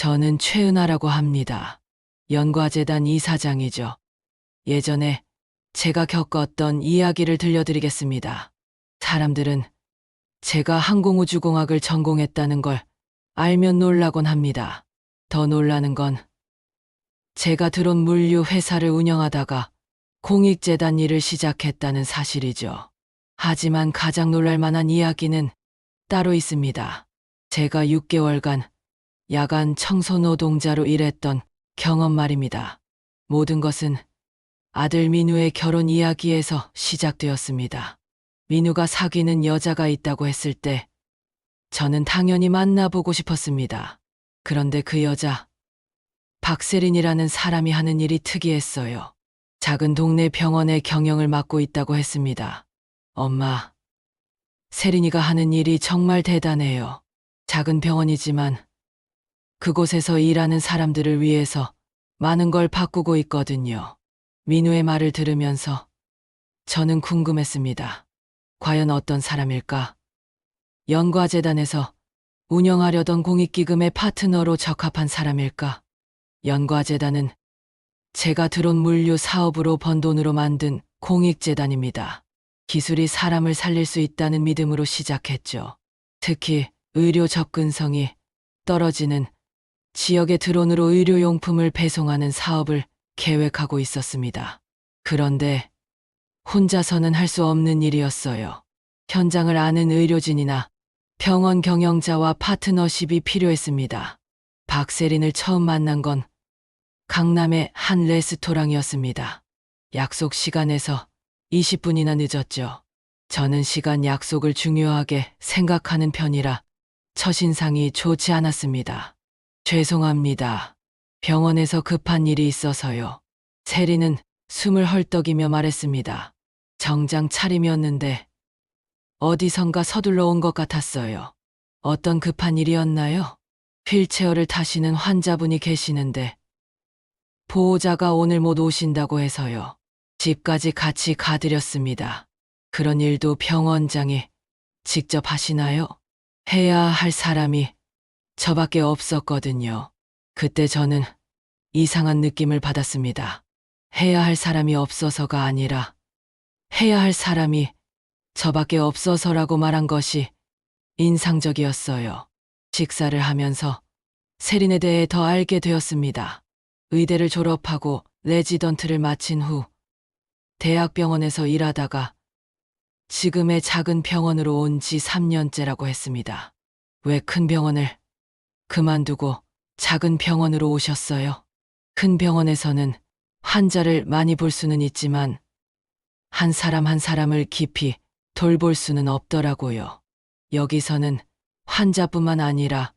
저는 최은하라고 합니다. 연과재단 이사장이죠. 예전에 제가 겪었던 이야기를 들려드리겠습니다. 사람들은 제가 항공우주공학을 전공했다는 걸 알면 놀라곤 합니다. 더 놀라는 건 제가 드론 물류 회사를 운영하다가 공익재단 일을 시작했다는 사실이죠. 하지만 가장 놀랄 만한 이야기는 따로 있습니다. 제가 6개월간 야간 청소 노동자로 일했던 경험 말입니다. 모든 것은 아들 민우의 결혼 이야기에서 시작되었습니다. 민우가 사귀는 여자가 있다고 했을 때 저는 당연히 만나보고 싶었습니다. 그런데 그 여자, 박세린이라는 사람이 하는 일이 특이했어요. 작은 동네 병원의 경영을 맡고 있다고 했습니다. 엄마, 세린이가 하는 일이 정말 대단해요. 작은 병원이지만 그곳에서 일하는 사람들을 위해서 많은 걸 바꾸고 있거든요. 민우의 말을 들으면서 저는 궁금했습니다. 과연 어떤 사람일까? 연과재단에서 운영하려던 공익기금의 파트너로 적합한 사람일까? 연과재단은 제가 드론 물류 사업으로 번 돈으로 만든 공익재단입니다. 기술이 사람을 살릴 수 있다는 믿음으로 시작했죠. 특히 의료 접근성이 떨어지는 지역의 드론으로 의료용품을 배송하는 사업을 계획하고 있었습니다. 그런데 혼자서는 할 수 없는 일이었어요. 현장을 아는 의료진이나 병원 경영자와 파트너십이 필요했습니다. 박세린을 처음 만난 건 강남의 한 레스토랑이었습니다. 약속 시간에서 20분이나 늦었죠. 저는 시간 약속을 중요하게 생각하는 편이라 첫인상이 좋지 않았습니다. 죄송합니다. 병원에서 급한 일이 있어서요. 세린은 숨을 헐떡이며 말했습니다. 정장 차림이었는데 어디선가 서둘러 온 것 같았어요. 어떤 급한 일이었나요? 휠체어를 타시는 환자분이 계시는데 보호자가 오늘 못 오신다고 해서요. 집까지 같이 가드렸습니다. 그런 일도 병원장이 직접 하시나요? 해야 할 사람이 저밖에 없었거든요. 그때 저는 이상한 느낌을 받았습니다. 해야 할 사람이 없어서가 아니라 해야 할 사람이 저밖에 없어서라고 말한 것이 인상적이었어요. 식사를 하면서 세린에 대해 더 알게 되었습니다. 의대를 졸업하고 레지던트를 마친 후 대학병원에서 일하다가 지금의 작은 병원으로 온 지 3년째라고 했습니다. 왜 큰 병원을 그만두고 작은 병원으로 오셨어요? 큰 병원에서는 환자를 많이 볼 수는 있지만 한 사람 한 사람을 깊이 돌볼 수는 없더라고요. 여기서는 환자뿐만 아니라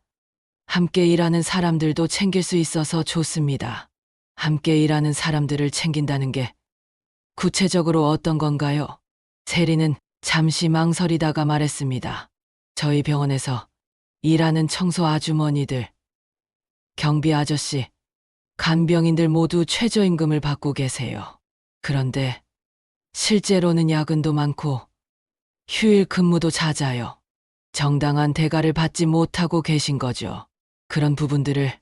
함께 일하는 사람들도 챙길 수 있어서 좋습니다. 함께 일하는 사람들을 챙긴다는 게 구체적으로 어떤 건가요? 세린은 잠시 망설이다가 말했습니다. 저희 병원에서 일하는 청소 아주머니들, 경비 아저씨, 간병인들 모두 최저임금을 받고 계세요. 그런데 실제로는 야근도 많고 휴일 근무도 잦아요. 정당한 대가를 받지 못하고 계신 거죠. 그런 부분들을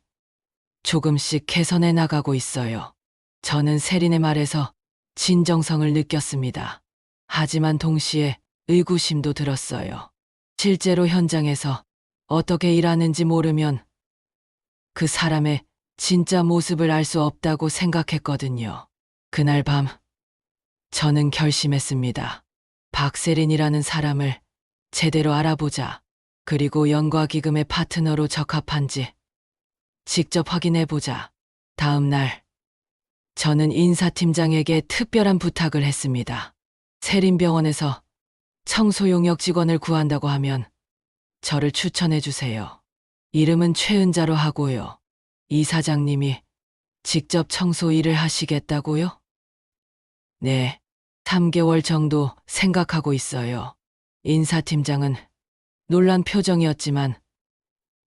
조금씩 개선해 나가고 있어요. 저는 세린의 말에서 진정성을 느꼈습니다. 하지만 동시에 의구심도 들었어요. 실제로 현장에서 어떻게 일하는지 모르면 그 사람의 진짜 모습을 알 수 없다고 생각했거든요. 그날 밤 저는 결심했습니다. 박세린이라는 사람을 제대로 알아보자. 그리고 연과기금의 파트너로 적합한지 직접 확인해보자. 다음 날 저는 인사팀장에게 특별한 부탁을 했습니다. 세린병원에서 청소용역 직원을 구한다고 하면 저를 추천해주세요. 이름은 최은자로 하고요. 이사장님이 직접 청소 일을 하시겠다고요? 네, 3개월 정도 생각하고 있어요. 인사팀장은 놀란 표정이었지만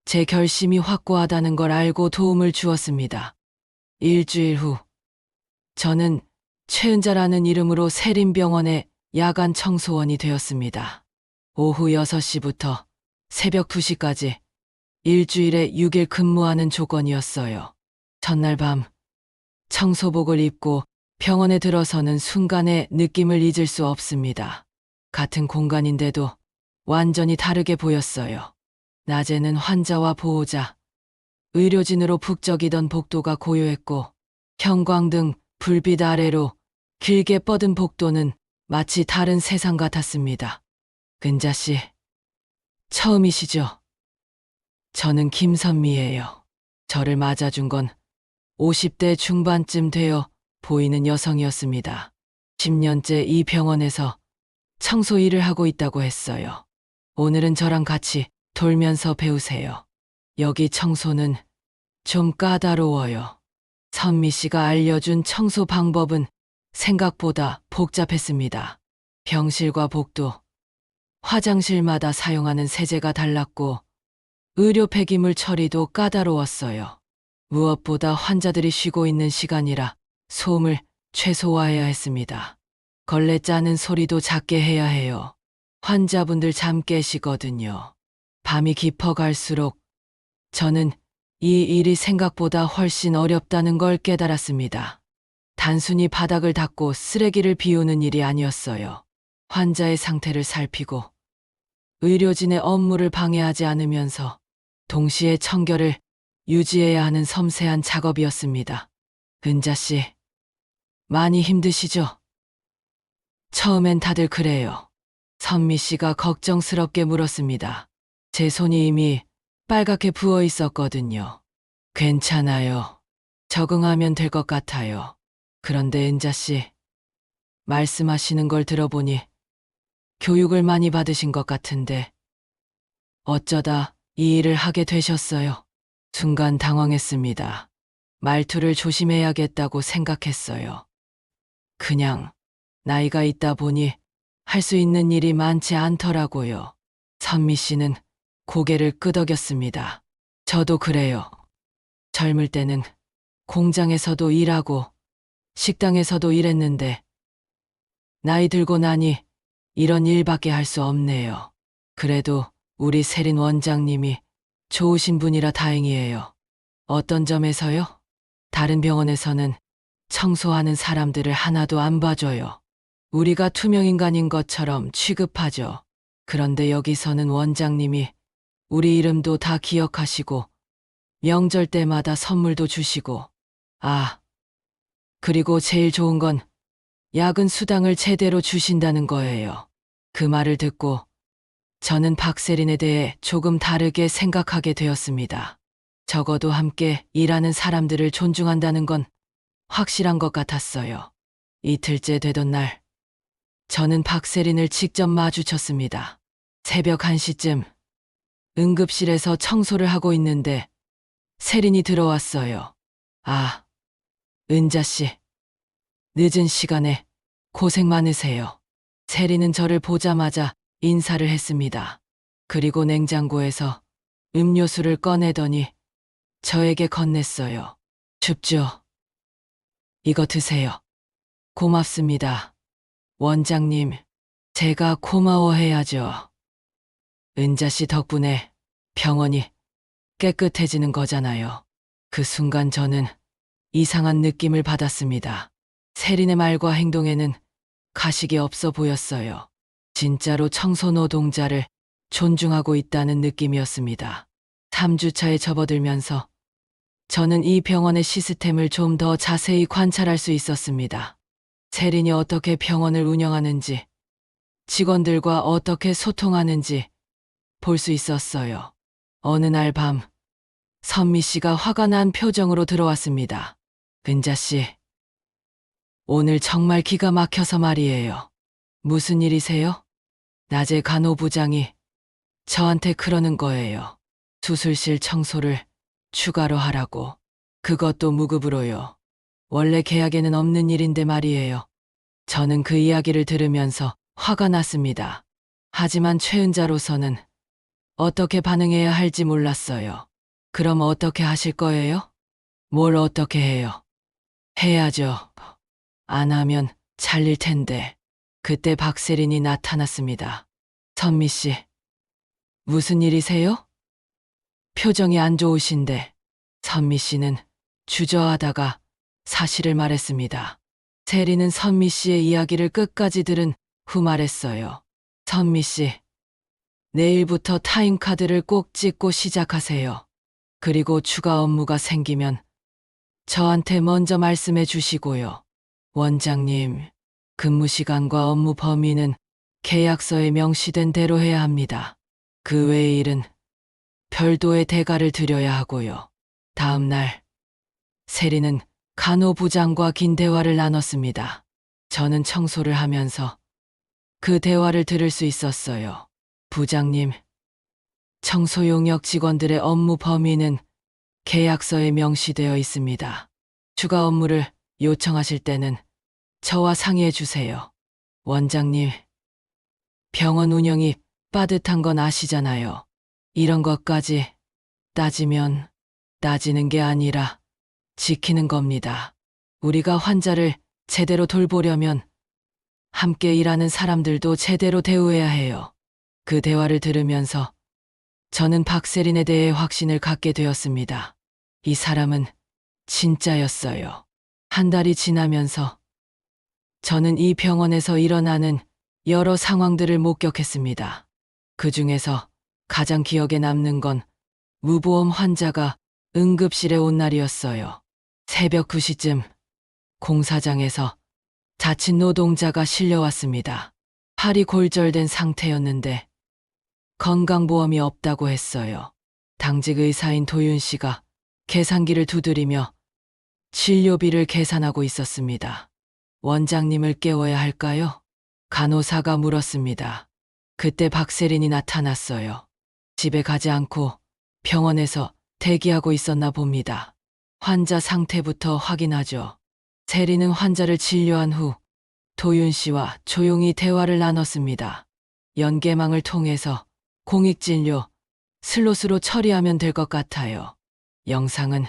제 결심이 확고하다는 걸 알고 도움을 주었습니다. 일주일 후 저는 최은자라는 이름으로 세린병원의 야간 청소원이 되었습니다. 오후 6시부터 새벽 2시까지 일주일에 6일 근무하는 조건이었어요. 전날 밤 청소복을 입고 병원에 들어서는 순간의 느낌을 잊을 수 없습니다. 같은 공간인데도 완전히 다르게 보였어요. 낮에는 환자와 보호자, 의료진으로 북적이던 복도가 고요했고 형광등, 불빛 아래로 길게 뻗은 복도는 마치 다른 세상 같았습니다. 은자 씨, 처음이시죠? 저는 김선미예요. 저를 맞아준 건 50대 중반쯤 되어 보이는 여성이었습니다. 10년째 이 병원에서 청소 일을 하고 있다고 했어요. 오늘은 저랑 같이 돌면서 배우세요. 여기 청소는 좀 까다로워요. 선미 씨가 알려준 청소 방법은 생각보다 복잡했습니다. 병실과 복도, 화장실마다 사용하는 세제가 달랐고 의료 폐기물 처리도 까다로웠어요. 무엇보다 환자들이 쉬고 있는 시간이라 소음을 최소화해야 했습니다. 걸레 짜는 소리도 작게 해야 해요. 환자분들 잠 깨시거든요. 밤이 깊어갈수록 저는 이 일이 생각보다 훨씬 어렵다는 걸 깨달았습니다. 단순히 바닥을 닦고 쓰레기를 비우는 일이 아니었어요. 환자의 상태를 살피고 의료진의 업무를 방해하지 않으면서 동시에 청결을 유지해야 하는 섬세한 작업이었습니다. 은자 씨, 많이 힘드시죠? 처음엔 다들 그래요. 선미 씨가 걱정스럽게 물었습니다. 제 손이 이미 빨갛게 부어 있었거든요. 괜찮아요. 적응하면 될 것 같아요. 그런데 은자 씨, 말씀하시는 걸 들어보니 교육을 많이 받으신 것 같은데 어쩌다 이 일을 하게 되셨어요? 순간 당황했습니다. 말투를 조심해야겠다고 생각했어요. 그냥 나이가 있다 보니 할 수 있는 일이 많지 않더라고요. 선미 씨는 고개를 끄덕였습니다. 저도 그래요. 젊을 때는 공장에서도 일하고 식당에서도 일했는데 나이 들고 나니 이런 일밖에 할 수 없네요. 그래도 우리 세린 원장님이 좋으신 분이라 다행이에요. 어떤 점에서요? 다른 병원에서는 청소하는 사람들을 하나도 안 봐줘요. 우리가 투명인간인 것처럼 취급하죠. 그런데 여기서는 원장님이 우리 이름도 다 기억하시고 명절 때마다 선물도 주시고 그리고 제일 좋은 건 야근 수당을 제대로 주신다는 거예요. 그 말을 듣고 저는 박세린에 대해 조금 다르게 생각하게 되었습니다. 적어도 함께 일하는 사람들을 존중한다는 건 확실한 것 같았어요. 이틀째 되던 날, 저는 박세린을 직접 마주쳤습니다. 새벽 1시쯤 응급실에서 청소를 하고 있는데 세린이 들어왔어요. 은자 씨, 늦은 시간에 고생 많으세요. 세린은 저를 보자마자 인사를 했습니다. 그리고 냉장고에서 음료수를 꺼내더니 저에게 건넸어요. 춥죠? 이거 드세요. 고맙습니다. 원장님, 제가 고마워해야죠. 은자 씨 덕분에 병원이 깨끗해지는 거잖아요. 그 순간 저는 이상한 느낌을 받았습니다. 세린의 말과 행동에는 가식이 없어 보였어요. 진짜로 청소 노동자를 존중하고 있다는 느낌이었습니다. 3주차에 접어들면서 저는 이 병원의 시스템을 좀 더 자세히 관찰할 수 있었습니다. 세린이 어떻게 병원을 운영하는지, 직원들과 어떻게 소통하는지 볼 수 있었어요. 어느 날 밤, 선미 씨가 화가 난 표정으로 들어왔습니다. 은자 씨, 오늘 정말 기가 막혀서 말이에요. 무슨 일이세요? 낮에 간호부장이 저한테 그러는 거예요. 수술실 청소를 추가로 하라고. 그것도 무급으로요. 원래 계약에는 없는 일인데 말이에요. 저는 그 이야기를 들으면서 화가 났습니다. 하지만 최은자로서는 어떻게 반응해야 할지 몰랐어요. 그럼 어떻게 하실 거예요? 뭘 어떻게 해요? 해야죠. 안 하면 잘릴 텐데. 그때 박세린이 나타났습니다. 선미 씨, 무슨 일이세요? 표정이 안 좋으신데 선미 씨는 주저하다가 사실을 말했습니다. 세리는 선미 씨의 이야기를 끝까지 들은 후 말했어요. 선미 씨, 내일부터 타임카드를 꼭 찍고 시작하세요. 그리고 추가 업무가 생기면 저한테 먼저 말씀해 주시고요. 원장님, 근무 시간과 업무 범위는 계약서에 명시된 대로 해야 합니다. 그 외의 일은 별도의 대가를 드려야 하고요. 다음 날, 세리는 간호부장과 긴 대화를 나눴습니다. 저는 청소를 하면서 그 대화를 들을 수 있었어요. 부장님, 청소 용역 직원들의 업무 범위는 계약서에 명시되어 있습니다. 추가 업무를 요청하실 때는 저와 상의해 주세요. 원장님, 병원 운영이 빠듯한 건 아시잖아요. 이런 것까지 따지는 게 아니라 지키는 겁니다. 우리가 환자를 제대로 돌보려면 함께 일하는 사람들도 제대로 대우해야 해요. 그 대화를 들으면서 저는 박세린에 대해 확신을 갖게 되었습니다. 이 사람은 진짜였어요. 한 달이 지나면서 저는 이 병원에서 일어나는 여러 상황들을 목격했습니다. 그 중에서 가장 기억에 남는 건 무보험 환자가 응급실에 온 날이었어요. 새벽 2시쯤 공사장에서 자칫 노동자가 실려왔습니다. 팔이 골절된 상태였는데 건강보험이 없다고 했어요. 당직 의사인 도윤 씨가 계산기를 두드리며 진료비를 계산하고 있었습니다. 원장님을 깨워야 할까요? 간호사가 물었습니다. 그때 박세린이 나타났어요. 집에 가지 않고 병원에서 대기하고 있었나 봅니다. 환자 상태부터 확인하죠. 세린은 환자를 진료한 후 도윤 씨와 조용히 대화를 나눴습니다. 연계망을 통해서 공익진료 슬롯으로 처리하면 될 것 같아요. 영상은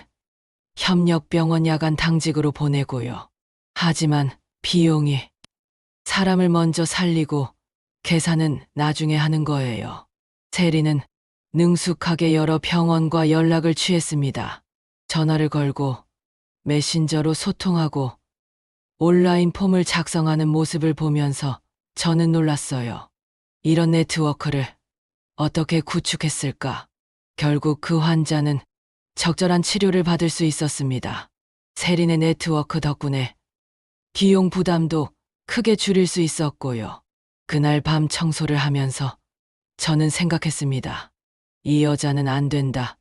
협력병원 야간 당직으로 보내고요. 하지만 비용이 사람을 먼저 살리고 계산은 나중에 하는 거예요. 세리는 능숙하게 여러 병원과 연락을 취했습니다. 전화를 걸고 메신저로 소통하고 온라인 폼을 작성하는 모습을 보면서 저는 놀랐어요. 이런 네트워크를 어떻게 구축했을까? 결국 그 환자는 적절한 치료를 받을 수 있었습니다. 세린의 네트워크 덕분에 비용 부담도 크게 줄일 수 있었고요. 그날 밤 청소를 하면서 저는 생각했습니다. 이 여자는 안 된다.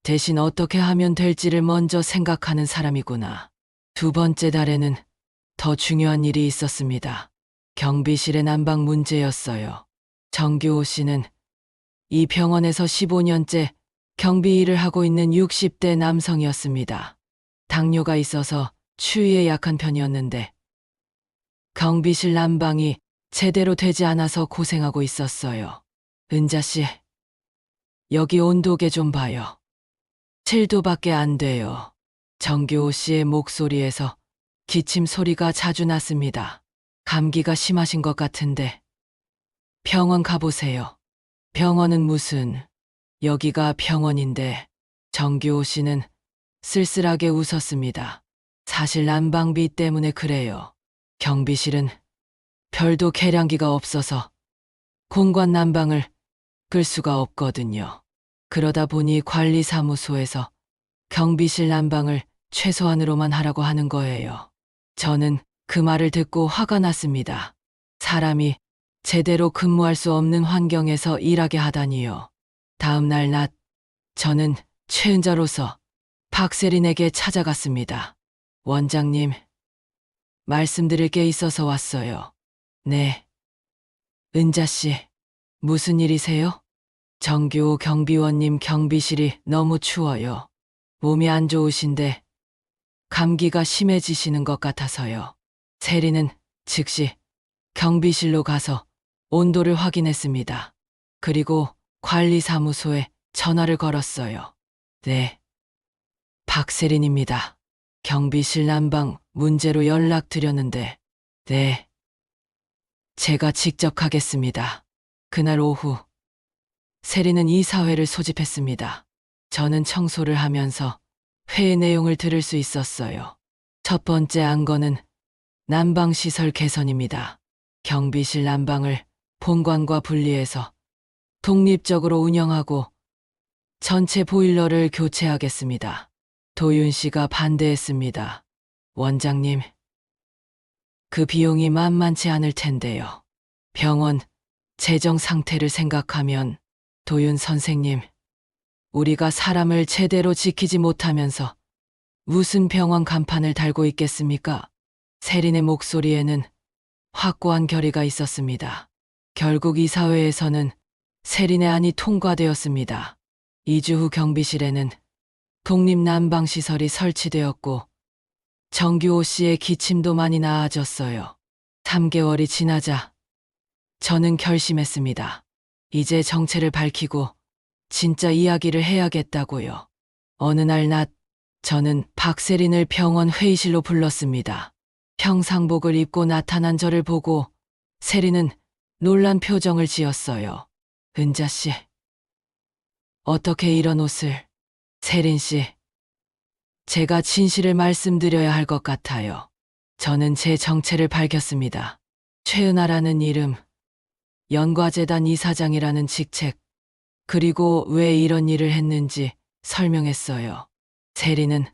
대신 어떻게 하면 될지를 먼저 생각하는 사람이구나. 두 번째 달에는 더 중요한 일이 있었습니다. 경비실의 난방 문제였어요. 정규호 씨는 이 병원에서 15년째 경비 일을 하고 있는 60대 남성이었습니다. 당뇨가 있어서 추위에 약한 편이었는데 경비실 난방이 제대로 되지 않아서 고생하고 있었어요. 은자 씨, 여기 온도계 좀 봐요. 7도밖에 안 돼요. 정규호 씨의 목소리에서 기침 소리가 자주 났습니다. 감기가 심하신 것 같은데 병원 가보세요. 병원은 무슨, 여기가 병원인데. 정규호 씨는 쓸쓸하게 웃었습니다. 사실 난방비 때문에 그래요. 경비실은 별도 계량기가 없어서 공관 난방을 끌 수가 없거든요. 그러다 보니 관리사무소에서 경비실 난방을 최소한으로만 하라고 하는 거예요. 저는 그 말을 듣고 화가 났습니다. 사람이 제대로 근무할 수 없는 환경에서 일하게 하다니요. 다음 날 낮, 저는 최은자로서 박세린에게 찾아갔습니다. 원장님, 말씀드릴 게 있어서 왔어요. 네. 은자 씨, 무슨 일이세요? 정규호 경비원님, 경비실이 너무 추워요. 몸이 안 좋으신데 감기가 심해지시는 것 같아서요. 세리는 즉시 경비실로 가서 온도를 확인했습니다. 그리고 관리사무소에 전화를 걸었어요. 네. 박세린입니다. 경비실 난방 문제로 연락드렸는데, 네. 제가 직접 가겠습니다. 그날 오후, 세린은 이사회를 소집했습니다. 저는 청소를 하면서 회의 내용을 들을 수 있었어요. 첫 번째 안건은 난방시설 개선입니다. 경비실 난방을 본관과 분리해서 독립적으로 운영하고 전체 보일러를 교체하겠습니다. 도윤 씨가 반대했습니다. 원장님, 그 비용이 만만치 않을 텐데요. 병원 재정 상태를 생각하면 도윤 선생님, 우리가 사람을 제대로 지키지 못하면서 무슨 병원 간판을 달고 있겠습니까? 세린의 목소리에는 확고한 결의가 있었습니다. 결국 이사회에서는 세린의 안이 통과되었습니다. 2주 후 경비실에는 독립 난방시설이 설치되었고 정규호 씨의 기침도 많이 나아졌어요. 3개월이 지나자 저는 결심했습니다. 이제 정체를 밝히고 진짜 이야기를 해야겠다고요. 어느 날 낮 저는 박세린을 병원 회의실로 불렀습니다. 평상복을 입고 나타난 저를 보고 세린은 놀란 표정을 지었어요. 은자 씨, 어떻게 이런 옷을? 세린 씨, 제가 진실을 말씀드려야 할 것 같아요. 저는 제 정체를 밝혔습니다. 최은아라는 이름, 연과재단 이사장이라는 직책, 그리고 왜 이런 일을 했는지 설명했어요. 세린은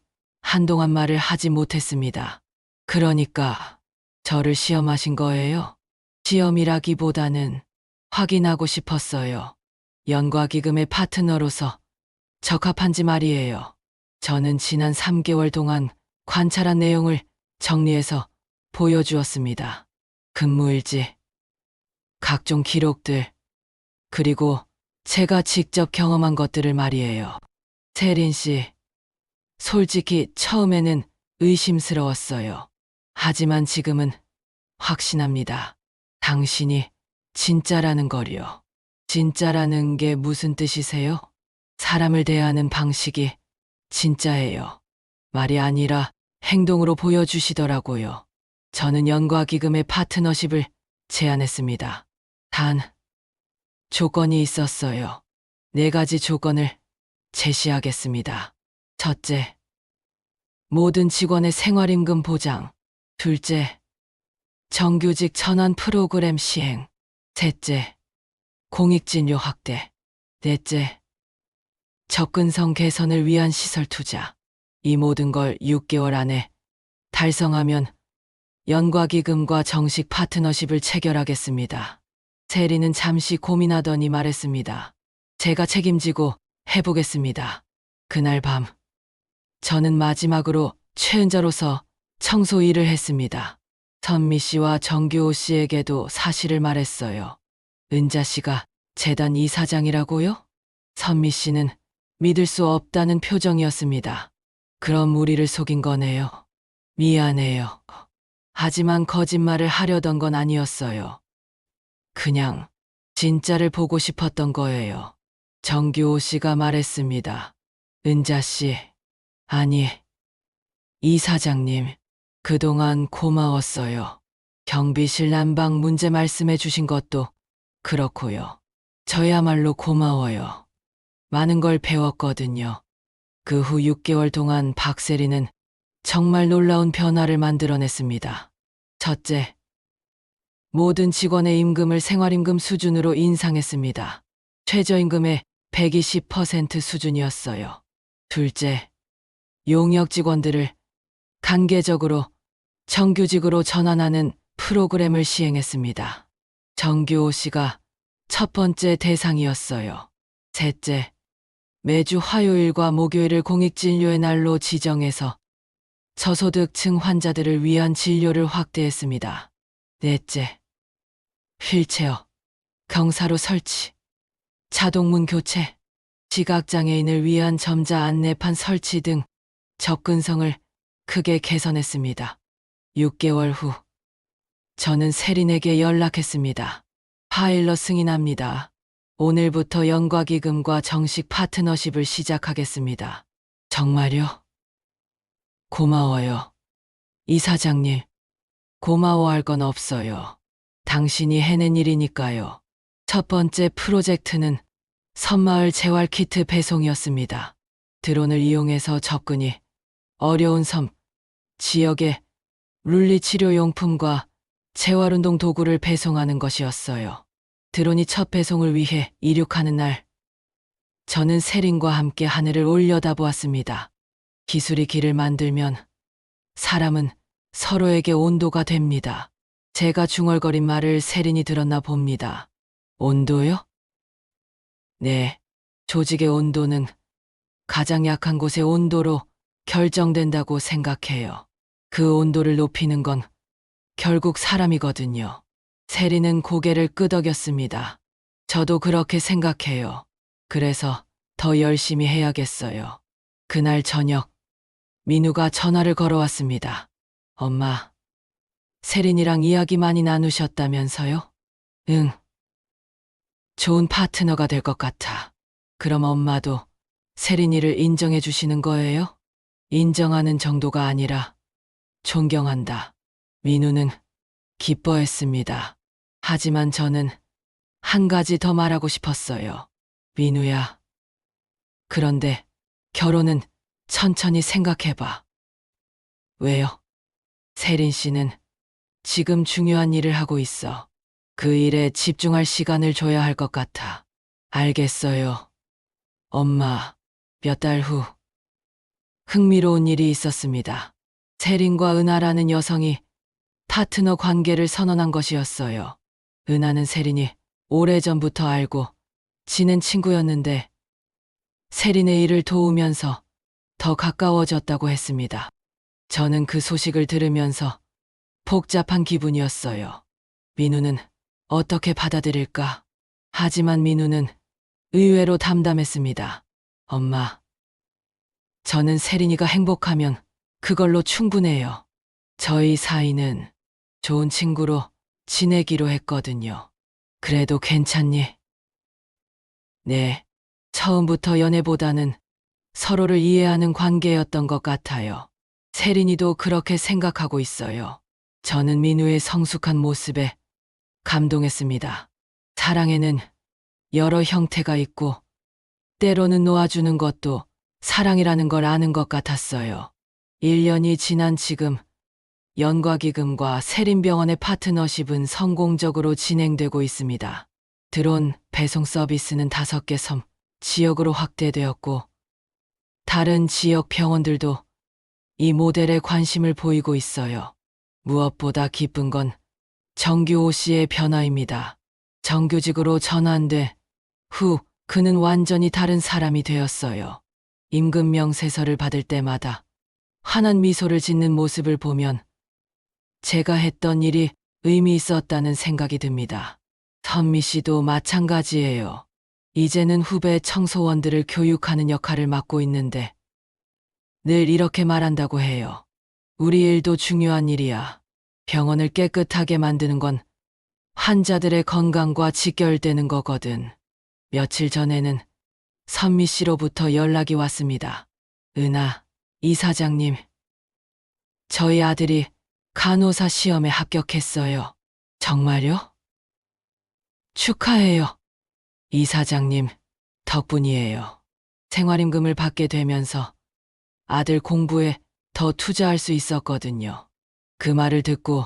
한동안 말을 하지 못했습니다. 그러니까 저를 시험하신 거예요? 시험이라기보다는 확인하고 싶었어요. 연과기금의 파트너로서 적합한지 말이에요. 저는 지난 3개월 동안 관찰한 내용을 정리해서 보여주었습니다. 근무일지, 각종 기록들, 그리고 제가 직접 경험한 것들을 말이에요. 세린 씨, 솔직히 처음에는 의심스러웠어요. 하지만 지금은 확신합니다. 당신이 진짜라는 걸요. 진짜라는 게 무슨 뜻이세요? 사람을 대하는 방식이 진짜예요. 말이 아니라 행동으로 보여주시더라고요. 저는 연과기금의 파트너십을 제안했습니다. 단, 조건이 있었어요. 4가지 조건을 제시하겠습니다. 첫째, 모든 직원의 생활임금 보장. 둘째, 정규직 전환 프로그램 시행. 셋째, 공익진료 확대. 넷째, 접근성 개선을 위한 시설 투자. 이 모든 걸 6개월 안에 달성하면 연과기금과 정식 파트너십을 체결하겠습니다. 세린은 잠시 고민하더니 말했습니다. 제가 책임지고 해보겠습니다. 그날 밤, 저는 마지막으로 최은자로서 청소 일을 했습니다. 선미 씨와 정규호 씨에게도 사실을 말했어요. 은자 씨가 재단 이사장이라고요? 선미 씨는 믿을 수 없다는 표정이었습니다. 그럼 우리를 속인 거네요. 미안해요. 하지만 거짓말을 하려던 건 아니었어요. 그냥 진짜를 보고 싶었던 거예요. 정규호 씨가 말했습니다. 은자 씨, 아니, 이사장님, 그동안 고마웠어요. 경비실 난방 문제 말씀해 주신 것도 그렇고요. 저야말로 고마워요. 많은 걸 배웠거든요. 그 후 6개월 동안 박세리는 정말 놀라운 변화를 만들어냈습니다. 첫째, 모든 직원의 임금을 생활임금 수준으로 인상했습니다. 최저임금의 120% 수준이었어요. 둘째, 용역 직원들을 단계적으로 정규직으로 전환하는 프로그램을 시행했습니다. 정규호 씨가 첫 번째 대상이었어요. 셋째, 매주 화요일과 목요일을 공익진료의 날로 지정해서 저소득층 환자들을 위한 진료를 확대했습니다. 넷째, 휠체어, 경사로 설치, 자동문 교체, 시각장애인을 위한 점자 안내판 설치 등 접근성을 크게 개선했습니다. 6개월 후, 저는 세린에게 연락했습니다. 파일럿 승인합니다. 오늘부터 연과기금과 정식 파트너십을 시작하겠습니다. 정말요? 고마워요. 이사장님, 고마워할 건 없어요. 당신이 해낸 일이니까요. 첫 번째 프로젝트는 섬마을 재활키트 배송이었습니다. 드론을 이용해서 접근이 어려운 섬 지역에 물리치료용품과 재활운동 도구를 배송하는 것이었어요. 드론이 첫 배송을 위해 이륙하는 날, 저는 세린과 함께 하늘을 올려다보았습니다. 기술이 길을 만들면 사람은 서로에게 온도가 됩니다. 제가 중얼거린 말을 세린이 들었나 봅니다. 온도요? 네. 조직의 온도는 가장 약한 곳의 온도로 결정된다고 생각해요. 그 온도를 높이는 건 결국 사람이거든요. 세린은 고개를 끄덕였습니다. 저도 그렇게 생각해요. 그래서 더 열심히 해야겠어요. 그날 저녁, 민우가 전화를 걸어왔습니다. 엄마, 세린이랑 이야기 많이 나누셨다면서요? 응. 좋은 파트너가 될 것 같아. 그럼 엄마도 세린이를 인정해 주시는 거예요? 인정하는 정도가 아니라 존경한다. 민우는 기뻐했습니다. 하지만 저는 한 가지 더 말하고 싶었어요. 민우야. 그런데 결혼은 천천히 생각해봐. 왜요? 세린 씨는 지금 중요한 일을 하고 있어. 그 일에 집중할 시간을 줘야 할 것 같아. 알겠어요. 엄마, 몇 달 후 흥미로운 일이 있었습니다. 세린과 은하라는 여성이 파트너 관계를 선언한 것이었어요. 은하는 세린이 오래전부터 알고 지낸 친구였는데 세린의 일을 도우면서 더 가까워졌다고 했습니다. 저는 그 소식을 들으면서 복잡한 기분이었어요. 민우는 어떻게 받아들일까? 하지만 민우는 의외로 담담했습니다. 엄마, 저는 세린이가 행복하면 그걸로 충분해요. 저희 사이는 좋은 친구로 지내기로 했거든요. 그래도 괜찮니? 네, 처음부터 연애보다는 서로를 이해하는 관계였던 것 같아요. 세린이도 그렇게 생각하고 있어요. 저는 민우의 성숙한 모습에 감동했습니다. 사랑에는 여러 형태가 있고 때로는 놓아주는 것도 사랑이라는 걸 아는 것 같았어요. 1년이 지난 지금 연과기금과 세린병원의 파트너십은 성공적으로 진행되고 있습니다. 드론 배송 서비스는 5개 섬 지역으로 확대되었고 다른 지역 병원들도 이 모델에 관심을 보이고 있어요. 무엇보다 기쁜 건 정규 오 씨의 변화입니다. 정규직으로 전환돼 후 그는 완전히 다른 사람이 되었어요. 임금 명세서를 받을 때마다 환한 미소를 짓는 모습을 보면 제가 했던 일이 의미 있었다는 생각이 듭니다. 선미 씨도 마찬가지예요. 이제는 후배 청소원들을 교육하는 역할을 맡고 있는데 늘 이렇게 말한다고 해요. 우리 일도 중요한 일이야. 병원을 깨끗하게 만드는 건 환자들의 건강과 직결되는 거거든. 며칠 전에는 선미 씨로부터 연락이 왔습니다. 은하, 이사장님. 저희 아들이 간호사 시험에 합격했어요. 정말요? 축하해요. 이사장님, 덕분이에요. 생활임금을 받게 되면서 아들 공부에 더 투자할 수 있었거든요. 그 말을 듣고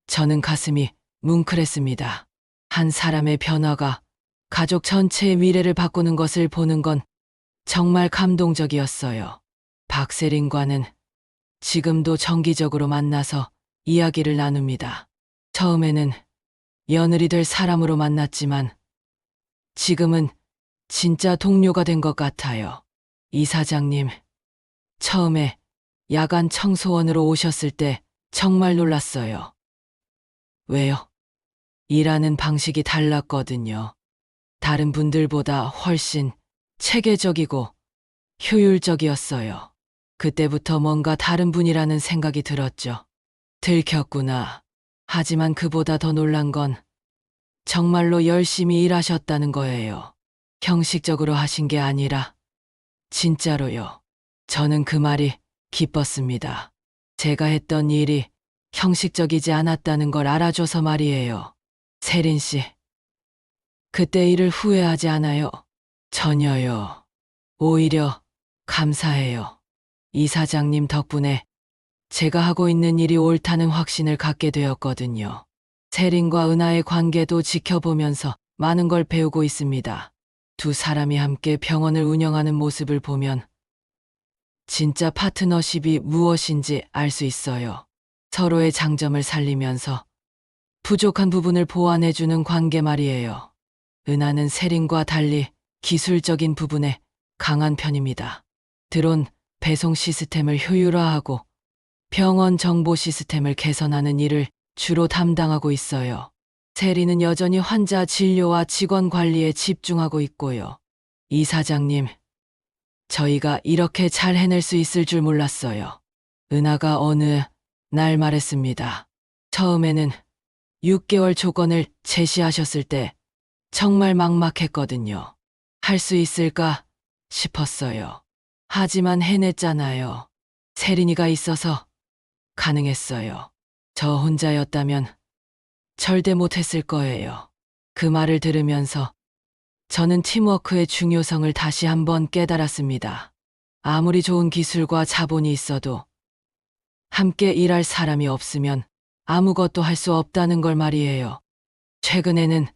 저는 가슴이 뭉클했습니다. 한 사람의 변화가 가족 전체의 미래를 바꾸는 것을 보는 건 정말 감동적이었어요. 박세린과는 지금도 정기적으로 만나서 이야기를 나눕니다. 처음에는 며느리 될 사람으로 만났지만 지금은 진짜 동료가 된 것 같아요. 이사장님, 처음에 야간 청소원으로 오셨을 때 정말 놀랐어요. 왜요? 일하는 방식이 달랐거든요. 다른 분들보다 훨씬 체계적이고 효율적이었어요. 그때부터 뭔가 다른 분이라는 생각이 들었죠. 들켰구나. 하지만 그보다 더 놀란 건 정말로 열심히 일하셨다는 거예요. 형식적으로 하신 게 아니라 진짜로요. 저는 그 말이 기뻤습니다. 제가 했던 일이 형식적이지 않았다는 걸 알아줘서 말이에요. 세린 씨, 그때 일을 후회하지 않아요? 전혀요. 오히려 감사해요. 이사장님 덕분에 제가 하고 있는 일이 옳다는 확신을 갖게 되었거든요. 세린과 은하의 관계도 지켜보면서 많은 걸 배우고 있습니다. 두 사람이 함께 병원을 운영하는 모습을 보면 진짜 파트너십이 무엇인지 알 수 있어요. 서로의 장점을 살리면서 부족한 부분을 보완해주는 관계 말이에요. 은하는 세린과 달리 기술적인 부분에 강한 편입니다. 드론 배송 시스템을 효율화하고 병원 정보 시스템을 개선하는 일을 주로 담당하고 있어요. 세린은 여전히 환자 진료와 직원 관리에 집중하고 있고요. 이사장님, 저희가 이렇게 잘 해낼 수 있을 줄 몰랐어요. 은하가 어느 날 말했습니다. 처음에는 6개월 조건을 제시하셨을 때 정말 막막했거든요. 할 수 있을까 싶었어요. 하지만 해냈잖아요. 세린이가 있어서 가능했어요. 저 혼자였다면 절대 못했을 거예요. 그 말을 들으면서 저는 팀워크의 중요성을 다시 한번 깨달았습니다. 아무리 좋은 기술과 자본이 있어도 함께 일할 사람이 없으면 아무것도 할 수 없다는 걸 말이에요. 최근에는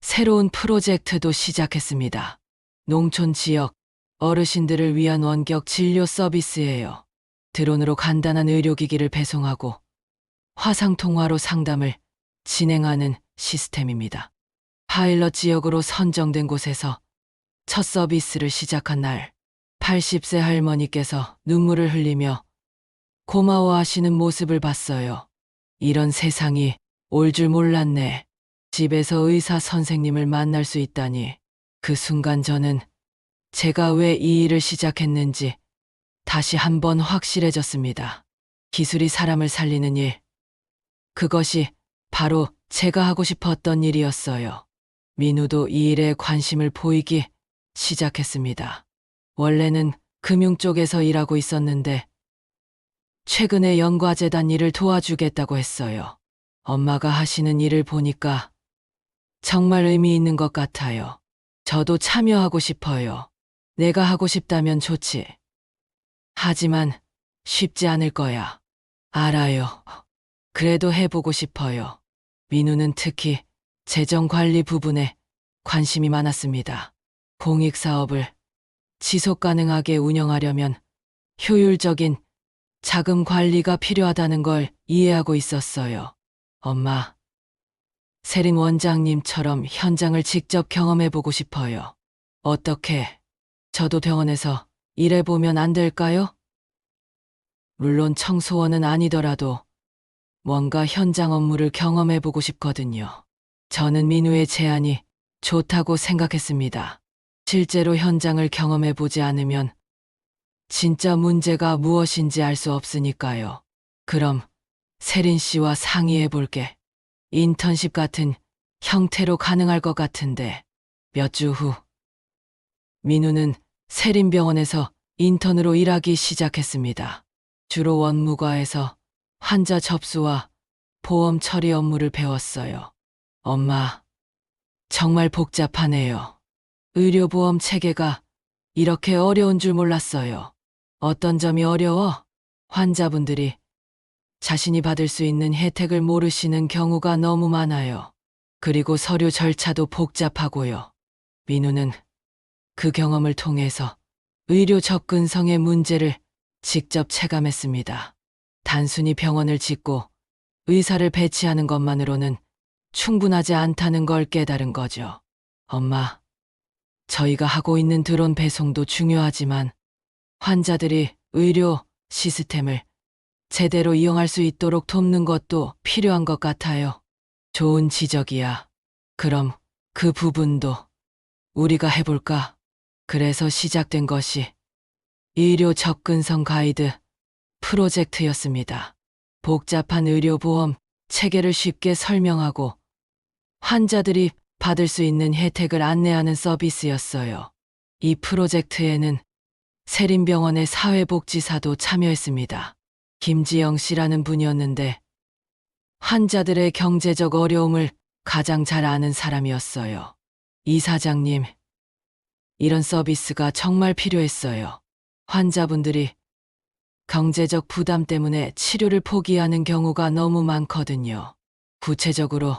새로운 프로젝트도 시작했습니다. 농촌 지역 어르신들을 위한 원격 진료 서비스예요. 드론으로 간단한 의료기기를 배송하고 화상통화로 상담을 진행하는 시스템입니다. 파일럿 지역으로 선정된 곳에서 첫 서비스를 시작한 날, 80세 할머니께서 눈물을 흘리며 고마워하시는 모습을 봤어요. 이런 세상이 올 줄 몰랐네. 집에서 의사 선생님을 만날 수 있다니. 그 순간 저는 제가 왜 이 일을 시작했는지 다시 한번 확실해졌습니다. 기술이 사람을 살리는 일. 그것이 바로 제가 하고 싶었던 일이었어요. 민우도 이 일에 관심을 보이기 시작했습니다. 원래는 금융 쪽에서 일하고 있었는데 최근에 연과재단 일을 도와주겠다고 했어요. 엄마가 하시는 일을 보니까 정말 의미 있는 것 같아요. 저도 참여하고 싶어요. 내가 하고 싶다면 좋지. 하지만 쉽지 않을 거야. 알아요. 그래도 해보고 싶어요. 민우는 특히 재정 관리 부분에 관심이 많았습니다. 공익사업을 지속 가능하게 운영하려면 효율적인 자금 관리가 필요하다는 걸 이해하고 있었어요. 엄마, 세린 원장님처럼 현장을 직접 경험해보고 싶어요. 어떻게? 저도 병원에서 일해보면 안 될까요? 물론 청소원은 아니더라도 뭔가 현장 업무를 경험해보고 싶거든요. 저는 민우의 제안이 좋다고 생각했습니다. 실제로 현장을 경험해보지 않으면 진짜 문제가 무엇인지 알 수 없으니까요. 그럼 세린 씨와 상의해볼게. 인턴십 같은 형태로 가능할 것 같은데. 몇 주 후, 민우는 세린병원에서 인턴으로 일하기 시작했습니다. 주로 원무과에서 환자 접수와 보험 처리 업무를 배웠어요. 엄마, 정말 복잡하네요. 의료보험 체계가 이렇게 어려운 줄 몰랐어요. 어떤 점이 어려워? 환자분들이 자신이 받을 수 있는 혜택을 모르시는 경우가 너무 많아요. 그리고 서류 절차도 복잡하고요. 민우는 그 경험을 통해서 의료 접근성의 문제를 직접 체감했습니다. 단순히 병원을 짓고 의사를 배치하는 것만으로는 충분하지 않다는 걸 깨달은 거죠. 엄마, 저희가 하고 있는 드론 배송도 중요하지만 환자들이 의료 시스템을 제대로 이용할 수 있도록 돕는 것도 필요한 것 같아요. 좋은 지적이야. 그럼 그 부분도 우리가 해볼까? 그래서 시작된 것이 의료 접근성 가이드 프로젝트였습니다. 복잡한 의료보험 체계를 쉽게 설명하고 환자들이 받을 수 있는 혜택을 안내하는 서비스였어요. 이 프로젝트에는 세린병원의 사회복지사도 참여했습니다. 김지영 씨라는 분이었는데 환자들의 경제적 어려움을 가장 잘 아는 사람이었어요. 이사장님, 이런 서비스가 정말 필요했어요. 환자분들이 경제적 부담 때문에 치료를 포기하는 경우가 너무 많거든요. 구체적으로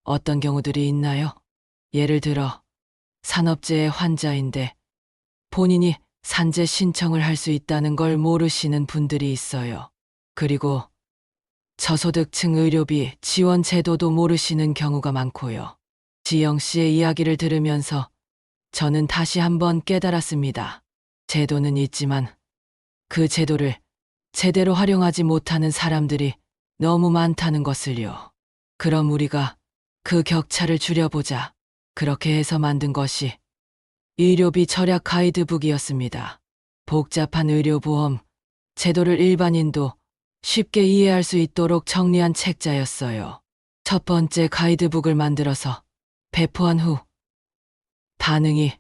어떤 경우들이 있나요? 예를 들어 산업재해 환자인데 본인이 산재 신청을 할 수 있다는 걸 모르시는 분들이 있어요. 그리고 저소득층 의료비 지원 제도도 모르시는 경우가 많고요. 지영 씨의 이야기를 들으면서 저는 다시 한번 깨달았습니다. 제도는 있지만 그 제도를 제대로 활용하지 못하는 사람들이 너무 많다는 것을요. 그럼 우리가 그 격차를 줄여보자. 그렇게 해서 만든 것이 의료비 절약 가이드북이었습니다. 복잡한 의료보험 제도를 일반인도 쉽게 이해할 수 있도록 정리한 책자였어요. 첫 번째 가이드북을 만들어서 배포한 후 반응이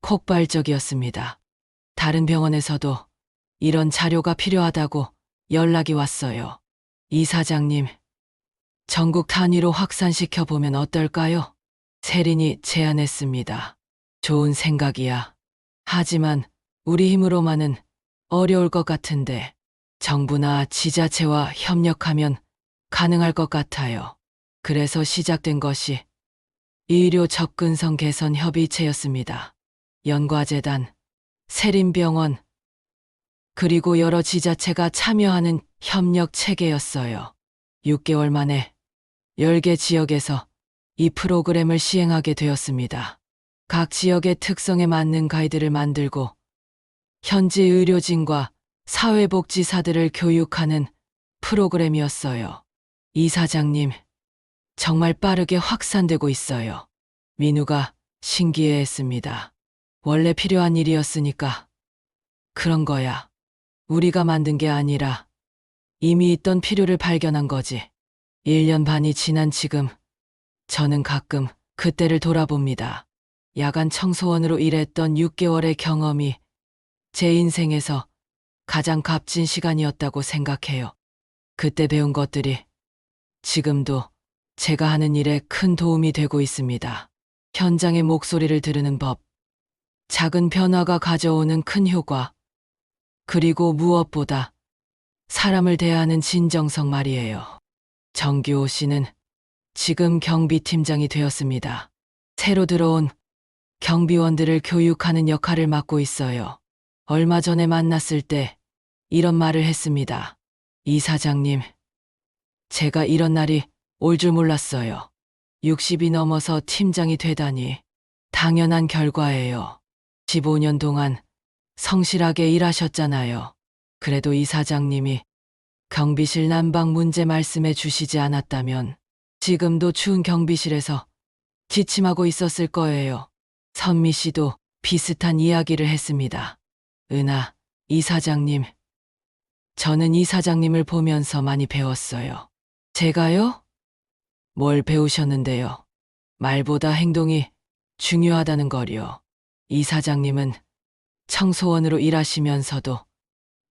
폭발적이었습니다. 다른 병원에서도 이런 자료가 필요하다고 연락이 왔어요. 이사장님, 전국 단위로 확산시켜 보면 어떨까요? 세린이 제안했습니다. 좋은 생각이야. 하지만 우리 힘으로만은 어려울 것 같은데 정부나 지자체와 협력하면 가능할 것 같아요. 그래서 시작된 것이 의료 접근성 개선 협의체였습니다. 연과재단, 세린병원, 그리고 여러 지자체가 참여하는 협력 체계였어요. 6개월 만에 10개 지역에서 이 프로그램을 시행하게 되었습니다. 각 지역의 특성에 맞는 가이드를 만들고 현지 의료진과 사회복지사들을 교육하는 프로그램이었어요. 이사장님, 정말 빠르게 확산되고 있어요. 민우가 신기해했습니다. 원래 필요한 일이었으니까 그런 거야. 우리가 만든 게 아니라 이미 있던 필요를 발견한 거지. 1년 반이 지난 지금 저는 가끔 그때를 돌아봅니다. 야간 청소원으로 일했던 6개월의 경험이 제 인생에서 가장 값진 시간이었다고 생각해요. 그때 배운 것들이 지금도 제가 하는 일에 큰 도움이 되고 있습니다. 현장의 목소리를 들으는 법, 작은 변화가 가져오는 큰 효과, 그리고 무엇보다 사람을 대하는 진정성 말이에요. 정규호 씨는 지금 경비팀장이 되었습니다. 새로 들어온 경비원들을 교육하는 역할을 맡고 있어요. 얼마 전에 만났을 때 이런 말을 했습니다. 이사장님, 제가 이런 날이 올 줄 몰랐어요. 60이 넘어서 팀장이 되다니 당연한 결과예요. 15년 동안 성실하게 일하셨잖아요. 그래도 이사장님이 경비실 난방 문제 말씀해 주시지 않았다면 지금도 추운 경비실에서 기침하고 있었을 거예요. 선미 씨도 비슷한 이야기를 했습니다. 은하, 이사장님, 저는 이사장님을 보면서 많이 배웠어요. 제가요? 뭘 배우셨는데요? 말보다 행동이 중요하다는 거요. 이사장님은 청소원으로 일하시면서도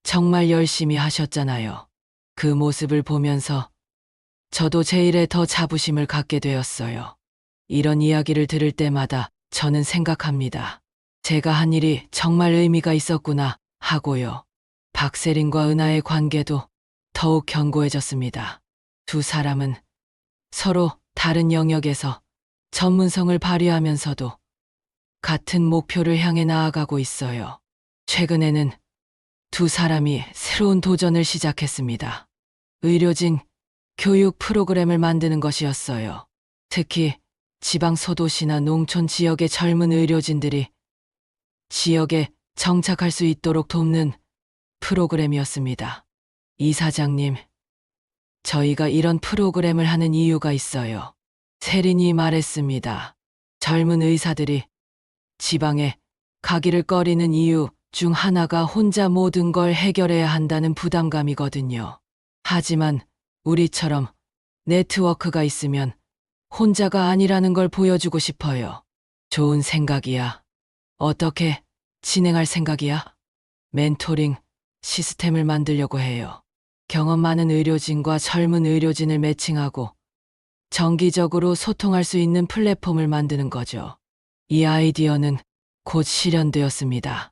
정말 열심히 하셨잖아요. 그 모습을 보면서 저도 제 일에 더 자부심을 갖게 되었어요. 이런 이야기를 들을 때마다 저는 생각합니다. 제가 한 일이 정말 의미가 있었구나 하고요. 박세린과 은하의 관계도 더욱 견고해졌습니다. 두 사람은 서로 다른 영역에서 전문성을 발휘하면서도 같은 목표를 향해 나아가고 있어요. 최근에는 두 사람이 새로운 도전을 시작했습니다. 의료진 교육 프로그램을 만드는 것이었어요. 특히 지방 소도시나 농촌 지역의 젊은 의료진들이 지역에 정착할 수 있도록 돕는 프로그램이었습니다. 이사장님, 저희가 이런 프로그램을 하는 이유가 있어요. 세린이 말했습니다. 젊은 의사들이 지방에 가기를 꺼리는 이유 중 하나가 혼자 모든 걸 해결해야 한다는 부담감이거든요. 하지만 우리처럼 네트워크가 있으면 혼자가 아니라는 걸 보여주고 싶어요. 좋은 생각이야. 어떻게 진행할 생각이야? 멘토링 시스템을 만들려고 해요. 경험 많은 의료진과 젊은 의료진을 매칭하고 정기적으로 소통할 수 있는 플랫폼을 만드는 거죠. 이 아이디어는 곧 실현되었습니다.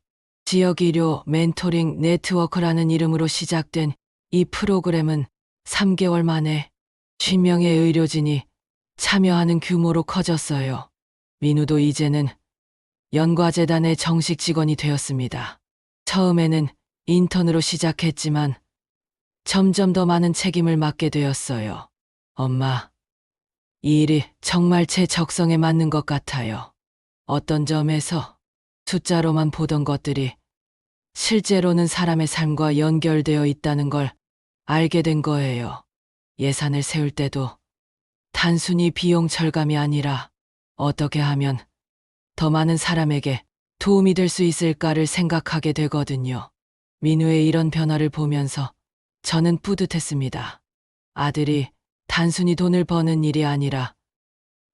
지역의료 멘토링 네트워크라는 이름으로 시작된 이 프로그램은 3개월 만에 10명의 의료진이 참여하는 규모로 커졌어요. 민우도 이제는 연과재단의 정식 직원이 되었습니다. 처음에는 인턴으로 시작했지만 점점 더 많은 책임을 맡게 되었어요. 엄마, 이 일이 정말 제 적성에 맞는 것 같아요. 어떤 점에서 숫자로만 보던 것들이 실제로는 사람의 삶과 연결되어 있다는 걸 알게 된 거예요. 예산을 세울 때도 단순히 비용 절감이 아니라 어떻게 하면 더 많은 사람에게 도움이 될 수 있을까를 생각하게 되거든요. 민우의 이런 변화를 보면서 저는 뿌듯했습니다. 아들이 단순히 돈을 버는 일이 아니라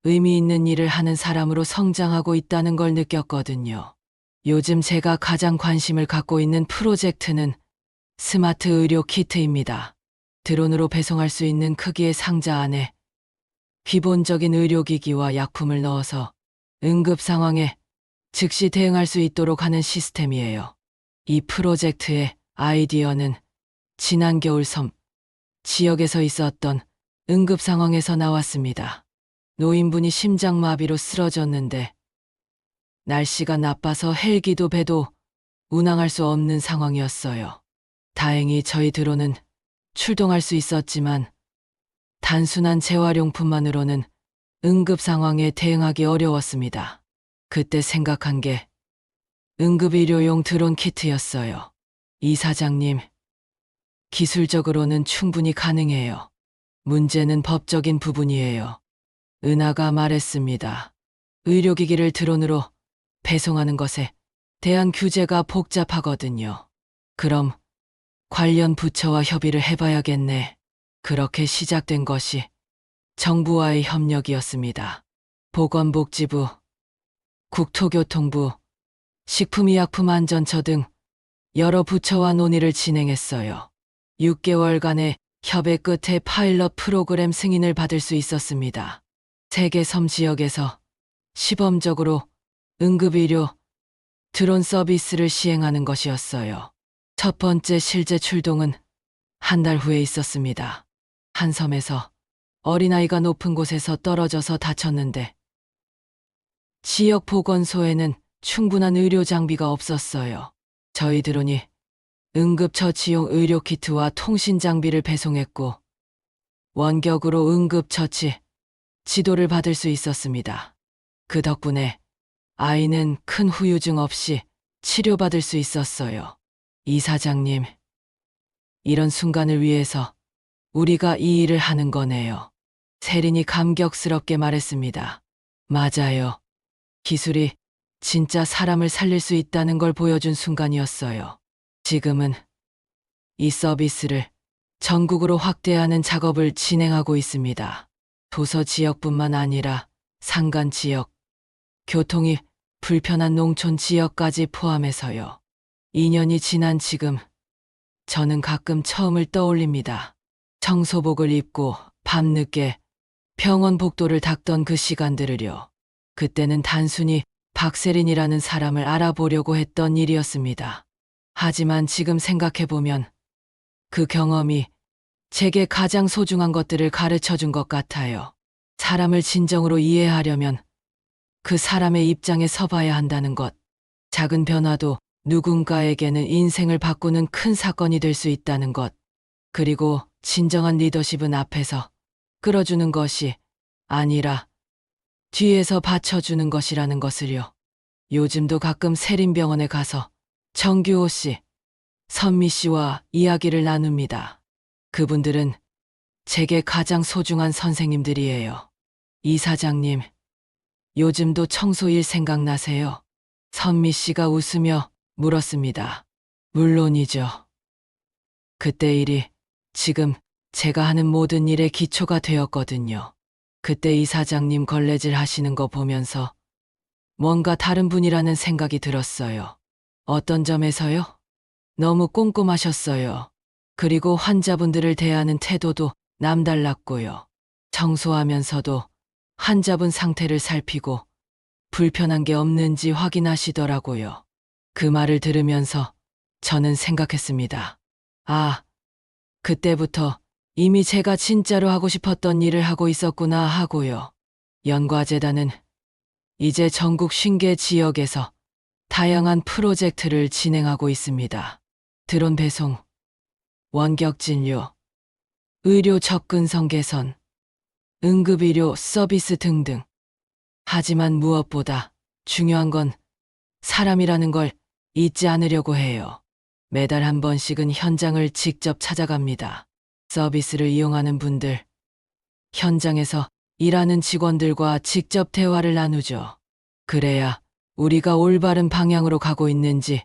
의미 있는 일을 하는 사람으로 성장하고 있다는 걸 느꼈거든요. 요즘 제가 가장 관심을 갖고 있는 프로젝트는 스마트 의료 키트입니다. 드론으로 배송할 수 있는 크기의 상자 안에 기본적인 의료기기와 약품을 넣어서 응급 상황에 즉시 대응할 수 있도록 하는 시스템이에요. 이 프로젝트의 아이디어는 지난 겨울 섬 지역에서 있었던 응급 상황에서 나왔습니다. 노인분이 심장마비로 쓰러졌는데 날씨가 나빠서 헬기도 배도 운항할 수 없는 상황이었어요. 다행히 저희 드론은 출동할 수 있었지만 단순한 재활용품만으로는 응급 상황에 대응하기 어려웠습니다. 그때 생각한 게 응급의료용 드론 키트였어요. 이사장님, 기술적으로는 충분히 가능해요. 문제는 법적인 부분이에요. 은하가 말했습니다. 의료기기를 드론으로 배송하는 것에 대한 규제가 복잡하거든요. 그럼 관련 부처와 협의를 해봐야겠네. 그렇게 시작된 것이 정부와의 협력이었습니다. 보건복지부, 국토교통부, 식품의약품안전처 등 여러 부처와 논의를 진행했어요. 6개월간의 협의 끝에 파일럿 프로그램 승인을 받을 수 있었습니다. 3개 섬 지역에서 시범적으로 응급의료 드론 서비스를 시행하는 것이었어요. 첫 번째 실제 출동은 한 달 후에 있었습니다. 한 섬에서 어린아이가 높은 곳에서 떨어져서 다쳤는데 지역 보건소에는 충분한 의료 장비가 없었어요. 저희 드론이 응급처치용 의료키트와 통신 장비를 배송했고 원격으로 응급처치 지도를 받을 수 있었습니다. 그 덕분에 아이는 큰 후유증 없이 치료받을 수 있었어요. 이사장님, 이런 순간을 위해서 우리가 이 일을 하는 거네요. 세린이 감격스럽게 말했습니다. 맞아요. 기술이 진짜 사람을 살릴 수 있다는 걸 보여준 순간이었어요. 지금은 이 서비스를 전국으로 확대하는 작업을 진행하고 있습니다. 도서 지역뿐만 아니라 산간 지역, 교통이 불편한 농촌 지역까지 포함해서요. 2년이 지난 지금 저는 가끔 처음을 떠올립니다. 청소복을 입고 밤늦게 병원 복도를 닦던 그 시간들을요. 그때는 단순히 박세린이라는 사람을 알아보려고 했던 일이었습니다. 하지만 지금 생각해보면 그 경험이 제게 가장 소중한 것들을 가르쳐준 것 같아요. 사람을 진정으로 이해하려면 그 사람의 입장에 서봐야 한다는 것. 작은 변화도 누군가에게는 인생을 바꾸는 큰 사건이 될 수 있다는 것. 그리고 진정한 리더십은 앞에서 끌어주는 것이 아니라 뒤에서 받쳐주는 것이라는 것을요. 요즘도 가끔 세린병원에 가서 정규호 씨, 선미 씨와 이야기를 나눕니다. 그분들은 제게 가장 소중한 선생님들이에요. 이사장님, 요즘도 청소일 생각나세요? 선미 씨가 웃으며 물었습니다. 물론이죠. 그때 일이 지금 제가 하는 모든 일의 기초가 되었거든요. 그때 이사장님 걸레질 하시는 거 보면서 뭔가 다른 분이라는 생각이 들었어요. 어떤 점에서요? 너무 꼼꼼하셨어요. 그리고 환자분들을 대하는 태도도 남달랐고요. 청소하면서도 환자분 상태를 살피고 불편한 게 없는지 확인하시더라고요. 그 말을 들으면서 저는 생각했습니다. 아, 그때부터 이미 제가 진짜로 하고 싶었던 일을 하고 있었구나 하고요. 연과재단은 이제 전국 50개 지역에서 다양한 프로젝트를 진행하고 있습니다. 드론 배송, 원격 진료, 의료 접근성 개선, 응급의료 서비스 등등. 하지만 무엇보다 중요한 건 사람이라는 걸 잊지 않으려고 해요. 매달 한 번씩은 현장을 직접 찾아갑니다. 서비스를 이용하는 분들, 현장에서 일하는 직원들과 직접 대화를 나누죠. 그래야 우리가 올바른 방향으로 가고 있는지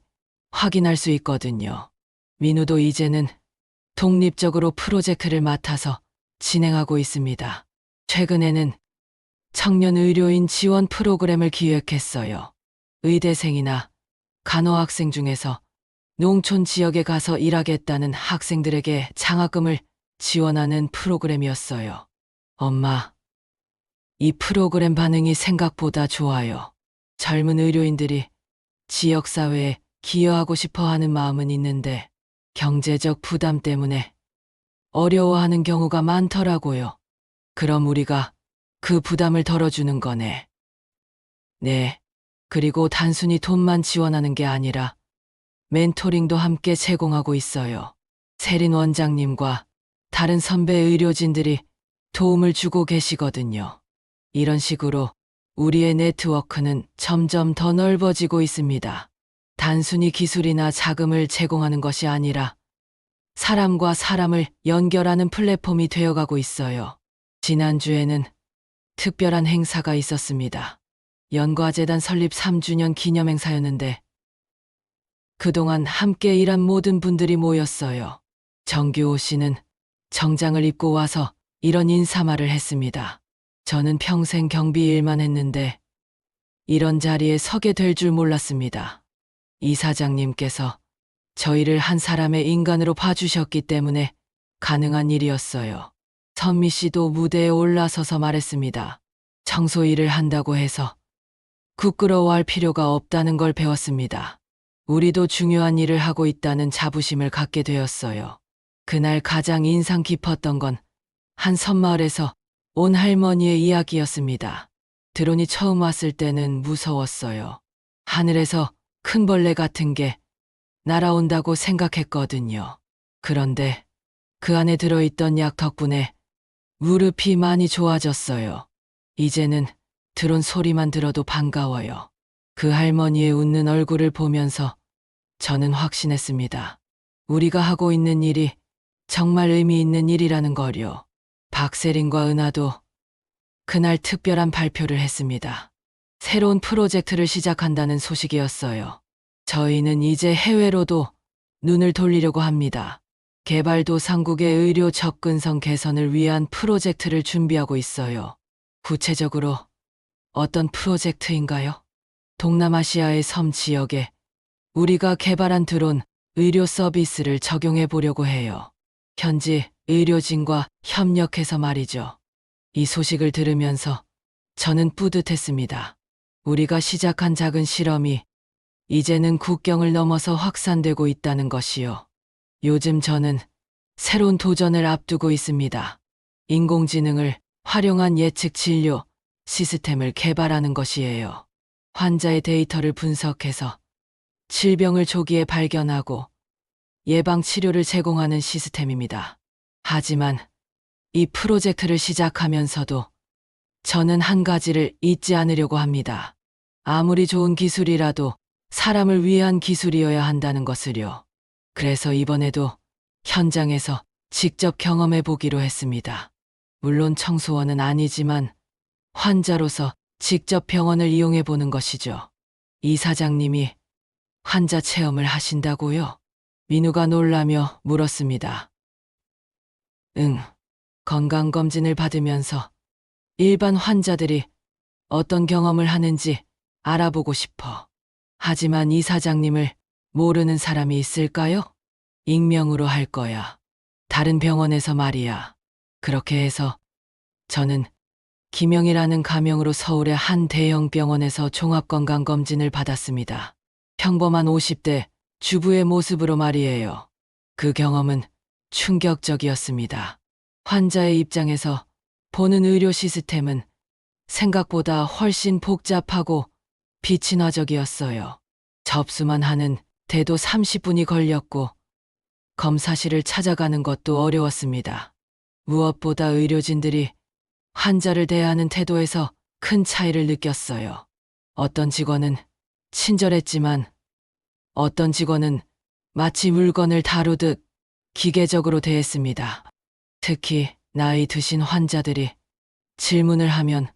확인할 수 있거든요. 민우도 이제는 독립적으로 프로젝트를 맡아서 진행하고 있습니다. 최근에는 청년 의료인 지원 프로그램을 기획했어요. 의대생이나 간호학생 중에서 농촌 지역에 가서 일하겠다는 학생들에게 장학금을 지원하는 프로그램이었어요. 엄마, 이 프로그램 반응이 생각보다 좋아요. 젊은 의료인들이 지역사회에 기여하고 싶어 하는 마음은 있는데 경제적 부담 때문에 어려워하는 경우가 많더라고요. 그럼 우리가 그 부담을 덜어주는 거네. 네. 그리고 단순히 돈만 지원하는 게 아니라 멘토링도 함께 제공하고 있어요. 세린 원장님과 다른 선배 의료진들이 도움을 주고 계시거든요. 이런 식으로 우리의 네트워크는 점점 더 넓어지고 있습니다. 단순히 기술이나 자금을 제공하는 것이 아니라 사람과 사람을 연결하는 플랫폼이 되어가고 있어요. 지난주에는 특별한 행사가 있었습니다. 연과재단 설립 3주년 기념행사였는데 그동안 함께 일한 모든 분들이 모였어요. 정규호 씨는 정장을 입고 와서 이런 인사말을 했습니다. 저는 평생 경비 일만 했는데 이런 자리에 서게 될 줄 몰랐습니다. 이사장님께서 저희를 한 사람의 인간으로 봐주셨기 때문에 가능한 일이었어요. 선미 씨도 무대에 올라서서 말했습니다. 청소 일을 한다고 해서 부끄러워할 필요가 없다는 걸 배웠습니다. 우리도 중요한 일을 하고 있다는 자부심을 갖게 되었어요. 그날 가장 인상 깊었던 건 한 섬마을에서 온 할머니의 이야기였습니다. 드론이 처음 왔을 때는 무서웠어요. 하늘에서 큰 벌레 같은 게 날아온다고 생각했거든요. 그런데 그 안에 들어있던 약 덕분에 무릎이 많이 좋아졌어요. 이제는 드론 소리만 들어도 반가워요. 그 할머니의 웃는 얼굴을 보면서 저는 확신했습니다. 우리가 하고 있는 일이 정말 의미 있는 일이라는 걸요. 박세린과 은하도 그날 특별한 발표를 했습니다. 새로운 프로젝트를 시작한다는 소식이었어요. 저희는 이제 해외로도 눈을 돌리려고 합니다. 개발도상국의 의료 접근성 개선을 위한 프로젝트를 준비하고 있어요. 구체적으로 어떤 프로젝트인가요? 동남아시아의 섬 지역에 우리가 개발한 드론 의료 서비스를 적용해 보려고 해요. 현지 의료진과 협력해서 말이죠. 이 소식을 들으면서 저는 뿌듯했습니다. 우리가 시작한 작은 실험이 이제는 국경을 넘어서 확산되고 있다는 것이요. 요즘 저는 새로운 도전을 앞두고 있습니다. 인공지능을 활용한 예측 진료 시스템을 개발하는 것이에요. 환자의 데이터를 분석해서 질병을 조기에 발견하고 예방 치료를 제공하는 시스템입니다. 하지만 이 프로젝트를 시작하면서도 저는 한 가지를 잊지 않으려고 합니다. 아무리 좋은 기술이라도 사람을 위한 기술이어야 한다는 것을요. 그래서 이번에도 현장에서 직접 경험해 보기로 했습니다. 물론 청소원은 아니지만 환자로서 직접 병원을 이용해 보는 것이죠. 이 사장님이 환자 체험을 하신다고요? 민우가 놀라며 물었습니다. 응, 건강검진을 받으면서 일반 환자들이 어떤 경험을 하는지 알아보고 싶어. 하지만 이 사장님을 모르는 사람이 있을까요? 익명으로 할 거야. 다른 병원에서 말이야. 그렇게 해서 저는 김영이라는 가명으로 서울의 한 대형 병원에서 종합건강검진을 받았습니다. 평범한 50대 주부의 모습으로 말이에요. 그 경험은 충격적이었습니다. 환자의 입장에서 보는 의료 시스템은 생각보다 훨씬 복잡하고 비친화적이었어요. 접수만 하는 데도 30분이 걸렸고 검사실을 찾아가는 것도 어려웠습니다. 무엇보다 의료진들이 환자를 대하는 태도에서 큰 차이를 느꼈어요. 어떤 직원은 친절했지만 어떤 직원은 마치 물건을 다루듯 기계적으로 대했습니다. 특히 나이 드신 환자들이 질문을 하면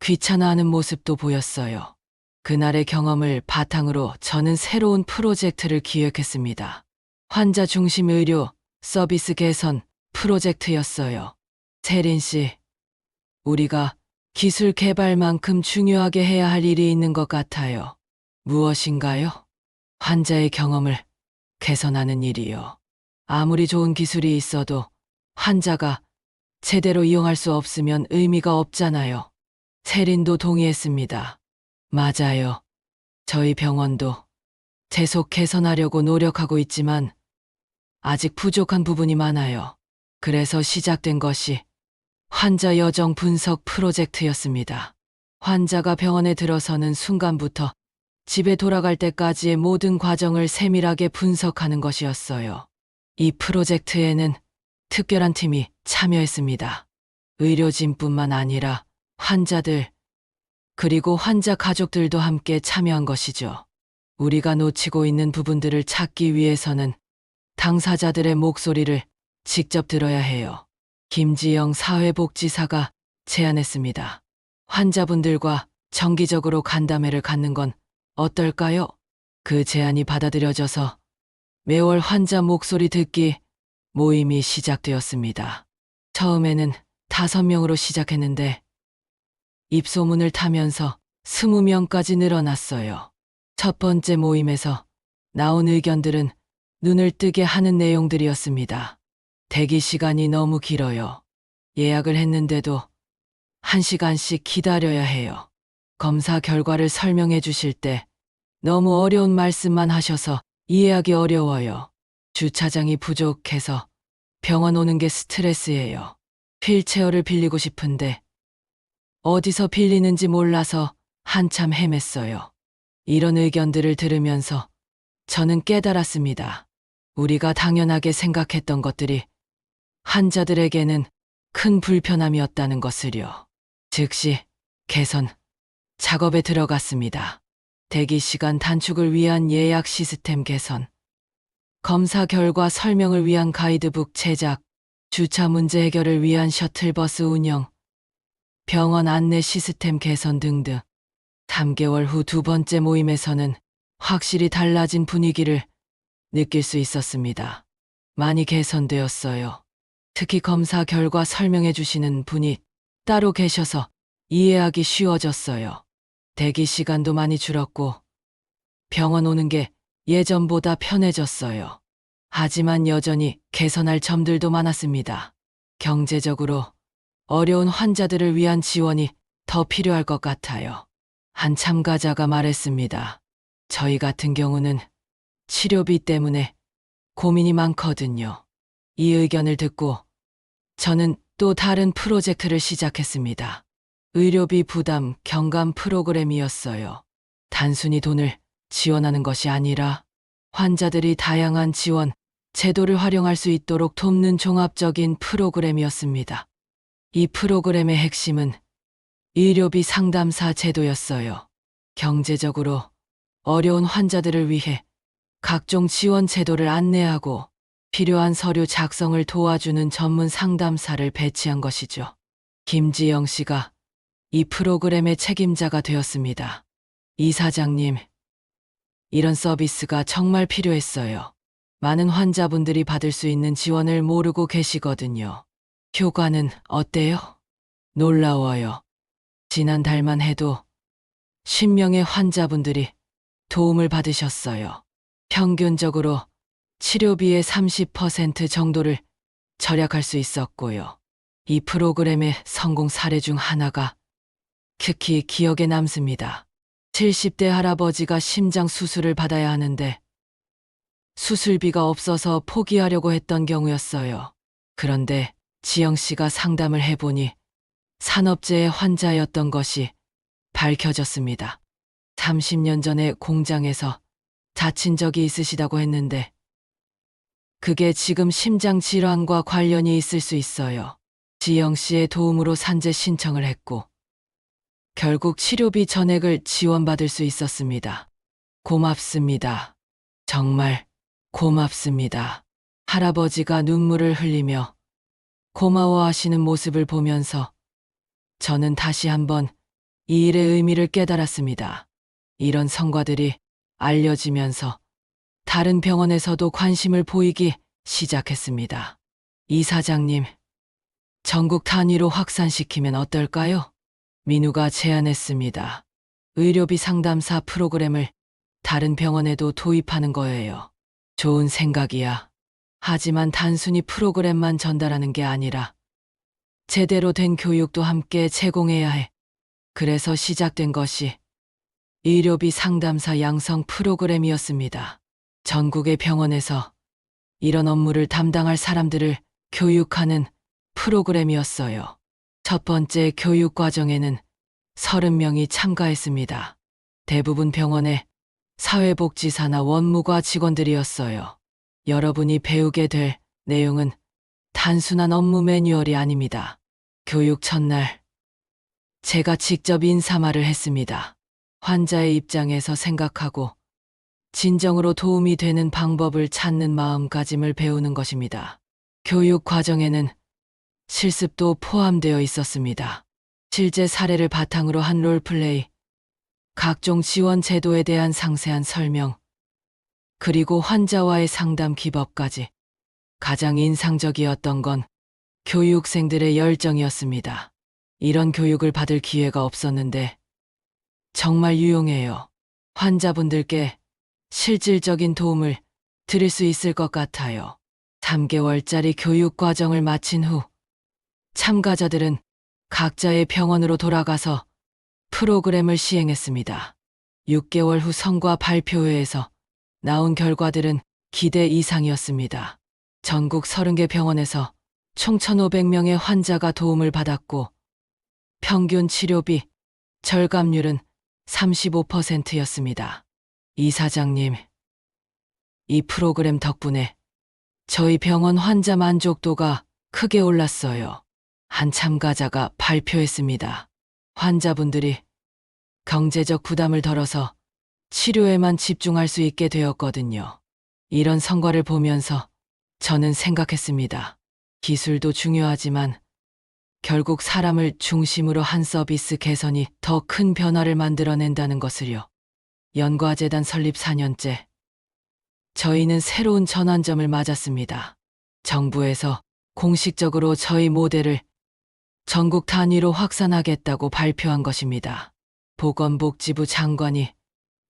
귀찮아하는 모습도 보였어요. 그날의 경험을 바탕으로 저는 새로운 프로젝트를 기획했습니다. 환자 중심 의료 서비스 개선 프로젝트였어요. 세린 씨, 우리가 기술 개발만큼 중요하게 해야 할 일이 있는 것 같아요. 무엇인가요? 환자의 경험을 개선하는 일이요. 아무리 좋은 기술이 있어도 환자가 제대로 이용할 수 없으면 의미가 없잖아요. 세린도 동의했습니다. 맞아요. 저희 병원도 계속 개선하려고 노력하고 있지만 아직 부족한 부분이 많아요. 그래서 시작된 것이 환자 여정 분석 프로젝트였습니다. 환자가 병원에 들어서는 순간부터 집에 돌아갈 때까지의 모든 과정을 세밀하게 분석하는 것이었어요. 이 프로젝트에는 특별한 팀이 참여했습니다. 의료진뿐만 아니라 환자들, 그리고 환자 가족들도 함께 참여한 것이죠. 우리가 놓치고 있는 부분들을 찾기 위해서는 당사자들의 목소리를 직접 들어야 해요. 김지영 사회복지사가 제안했습니다. 환자분들과 정기적으로 간담회를 갖는 건 어떨까요? 그 제안이 받아들여져서 매월 환자 목소리 듣기 모임이 시작되었습니다. 처음에는 5명으로 시작했는데 입소문을 타면서 20명까지 늘어났어요. 첫 번째 모임에서 나온 의견들은 눈을 뜨게 하는 내용들이었습니다. 대기 시간이 너무 길어요. 예약을 했는데도 1시간씩 기다려야 해요. 검사 결과를 설명해 주실 때 너무 어려운 말씀만 하셔서 이해하기 어려워요. 주차장이 부족해서 병원 오는 게 스트레스예요. 휠체어를 빌리고 싶은데 어디서 빌리는지 몰라서 한참 헤맸어요. 이런 의견들을 들으면서 저는 깨달았습니다. 우리가 당연하게 생각했던 것들이 환자들에게는 큰 불편함이었다는 것을요. 즉시 개선 작업에 들어갔습니다. 대기 시간 단축을 위한 예약 시스템 개선, 검사 결과 설명을 위한 가이드북 제작, 주차 문제 해결을 위한 셔틀버스 운영, 병원 안내 시스템 개선 등등. 3개월 후 두 번째 모임에서는 확실히 달라진 분위기를 느낄 수 있었습니다. 많이 개선되었어요. 특히 검사 결과 설명해 주시는 분이 따로 계셔서 이해하기 쉬워졌어요. 대기 시간도 많이 줄었고 병원 오는 게 예전보다 편해졌어요. 하지만 여전히 개선할 점들도 많았습니다. 경제적으로 어려운 환자들을 위한 지원이 더 필요할 것 같아요. 한 참가자가 말했습니다. 저희 같은 경우는 치료비 때문에 고민이 많거든요. 이 의견을 듣고 저는 또 다른 프로젝트를 시작했습니다. 의료비 부담 경감 프로그램이었어요. 단순히 돈을 지원하는 것이 아니라 환자들이 다양한 지원, 제도를 활용할 수 있도록 돕는 종합적인 프로그램이었습니다. 이 프로그램의 핵심은 의료비 상담사 제도였어요. 경제적으로 어려운 환자들을 위해 각종 지원 제도를 안내하고 필요한 서류 작성을 도와주는 전문 상담사를 배치한 것이죠. 김지영 씨가 이 프로그램의 책임자가 되었습니다. 이사장님, 이런 서비스가 정말 필요했어요. 많은 환자분들이 받을 수 있는 지원을 모르고 계시거든요. 효과는 어때요? 놀라워요. 지난달만 해도 10명의 환자분들이 도움을 받으셨어요. 평균적으로 치료비의 30% 정도를 절약할 수 있었고요. 이 프로그램의 성공 사례 중 하나가 특히 기억에 남습니다. 70대 할아버지가 심장 수술을 받아야 하는데 수술비가 없어서 포기하려고 했던 경우였어요. 그런데 지영 씨가 상담을 해보니 산업재해 환자였던 것이 밝혀졌습니다. 30년 전에 공장에서 다친 적이 있으시다고 했는데 그게 지금 심장 질환과 관련이 있을 수 있어요. 지영 씨의 도움으로 산재 신청을 했고 결국 치료비 전액을 지원받을 수 있었습니다. 고맙습니다. 정말 고맙습니다. 할아버지가 눈물을 흘리며 고마워하시는 모습을 보면서 저는 다시 한번 이 일의 의미를 깨달았습니다. 이런 성과들이 알려지면서 다른 병원에서도 관심을 보이기 시작했습니다. 이사장님, 전국 단위로 확산시키면 어떨까요? 민우가 제안했습니다. 의료비 상담사 프로그램을 다른 병원에도 도입하는 거예요. 좋은 생각이야. 하지만 단순히 프로그램만 전달하는 게 아니라 제대로 된 교육도 함께 제공해야 해. 그래서 시작된 것이 의료비 상담사 양성 프로그램이었습니다. 전국의 병원에서 이런 업무를 담당할 사람들을 교육하는 프로그램이었어요. 첫 번째 교육 과정에는 30명이 참가했습니다. 대부분 병원의 사회복지사나 원무과 직원들이었어요. 여러분이 배우게 될 내용은 단순한 업무 매뉴얼이 아닙니다. 교육 첫날, 제가 직접 인사말을 했습니다. 환자의 입장에서 생각하고 진정으로 도움이 되는 방법을 찾는 마음가짐을 배우는 것입니다. 교육 과정에는 실습도 포함되어 있었습니다. 실제 사례를 바탕으로 한 롤플레이, 각종 지원 제도에 대한 상세한 설명, 그리고 환자와의 상담 기법까지. 가장 인상적이었던 건 교육생들의 열정이었습니다. 이런 교육을 받을 기회가 없었는데 정말 유용해요. 환자분들께 실질적인 도움을 드릴 수 있을 것 같아요. 3개월짜리 교육 과정을 마친 후 참가자들은 각자의 병원으로 돌아가서 프로그램을 시행했습니다. 6개월 후 성과 발표회에서 나온 결과들은 기대 이상이었습니다. 전국 30개 병원에서 총 1,500명의 환자가 도움을 받았고 평균 치료비 절감률은 35%였습니다. 이사장님, 이 프로그램 덕분에 저희 병원 환자 만족도가 크게 올랐어요. 한 참가자가 발표했습니다. 환자분들이 경제적 부담을 덜어서 치료에만 집중할 수 있게 되었거든요. 이런 성과를 보면서 저는 생각했습니다. 기술도 중요하지만 결국 사람을 중심으로 한 서비스 개선이 더 큰 변화를 만들어낸다는 것을요. 연과재단 설립 4년째. 저희는 새로운 전환점을 맞았습니다. 정부에서 공식적으로 저희 모델을 전국 단위로 확산하겠다고 발표한 것입니다. 보건복지부 장관이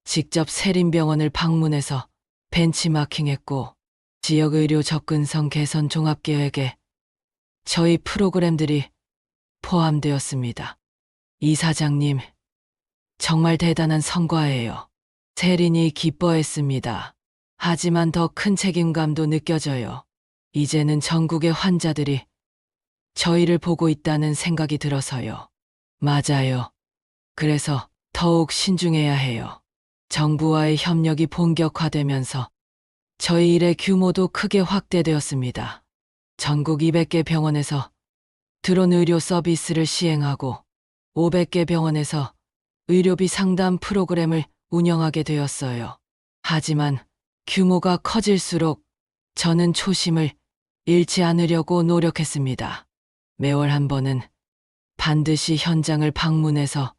직접 세림병원을 방문해서 벤치마킹했고 지역의료 접근성 개선 종합계획에 저희 프로그램들이 포함되었습니다. 이사장님, 정말 대단한 성과예요. 세린이 기뻐했습니다. 하지만 더 큰 책임감도 느껴져요. 이제는 전국의 환자들이 저희를 보고 있다는 생각이 들어서요. 맞아요. 그래서 더욱 신중해야 해요. 정부와의 협력이 본격화되면서 저희 일의 규모도 크게 확대되었습니다. 전국 200개 병원에서 드론 의료 서비스를 시행하고 500개 병원에서 의료비 상담 프로그램을 운영하게 되었어요. 하지만 규모가 커질수록 저는 초심을 잃지 않으려고 노력했습니다. 매월 한 번은 반드시 현장을 방문해서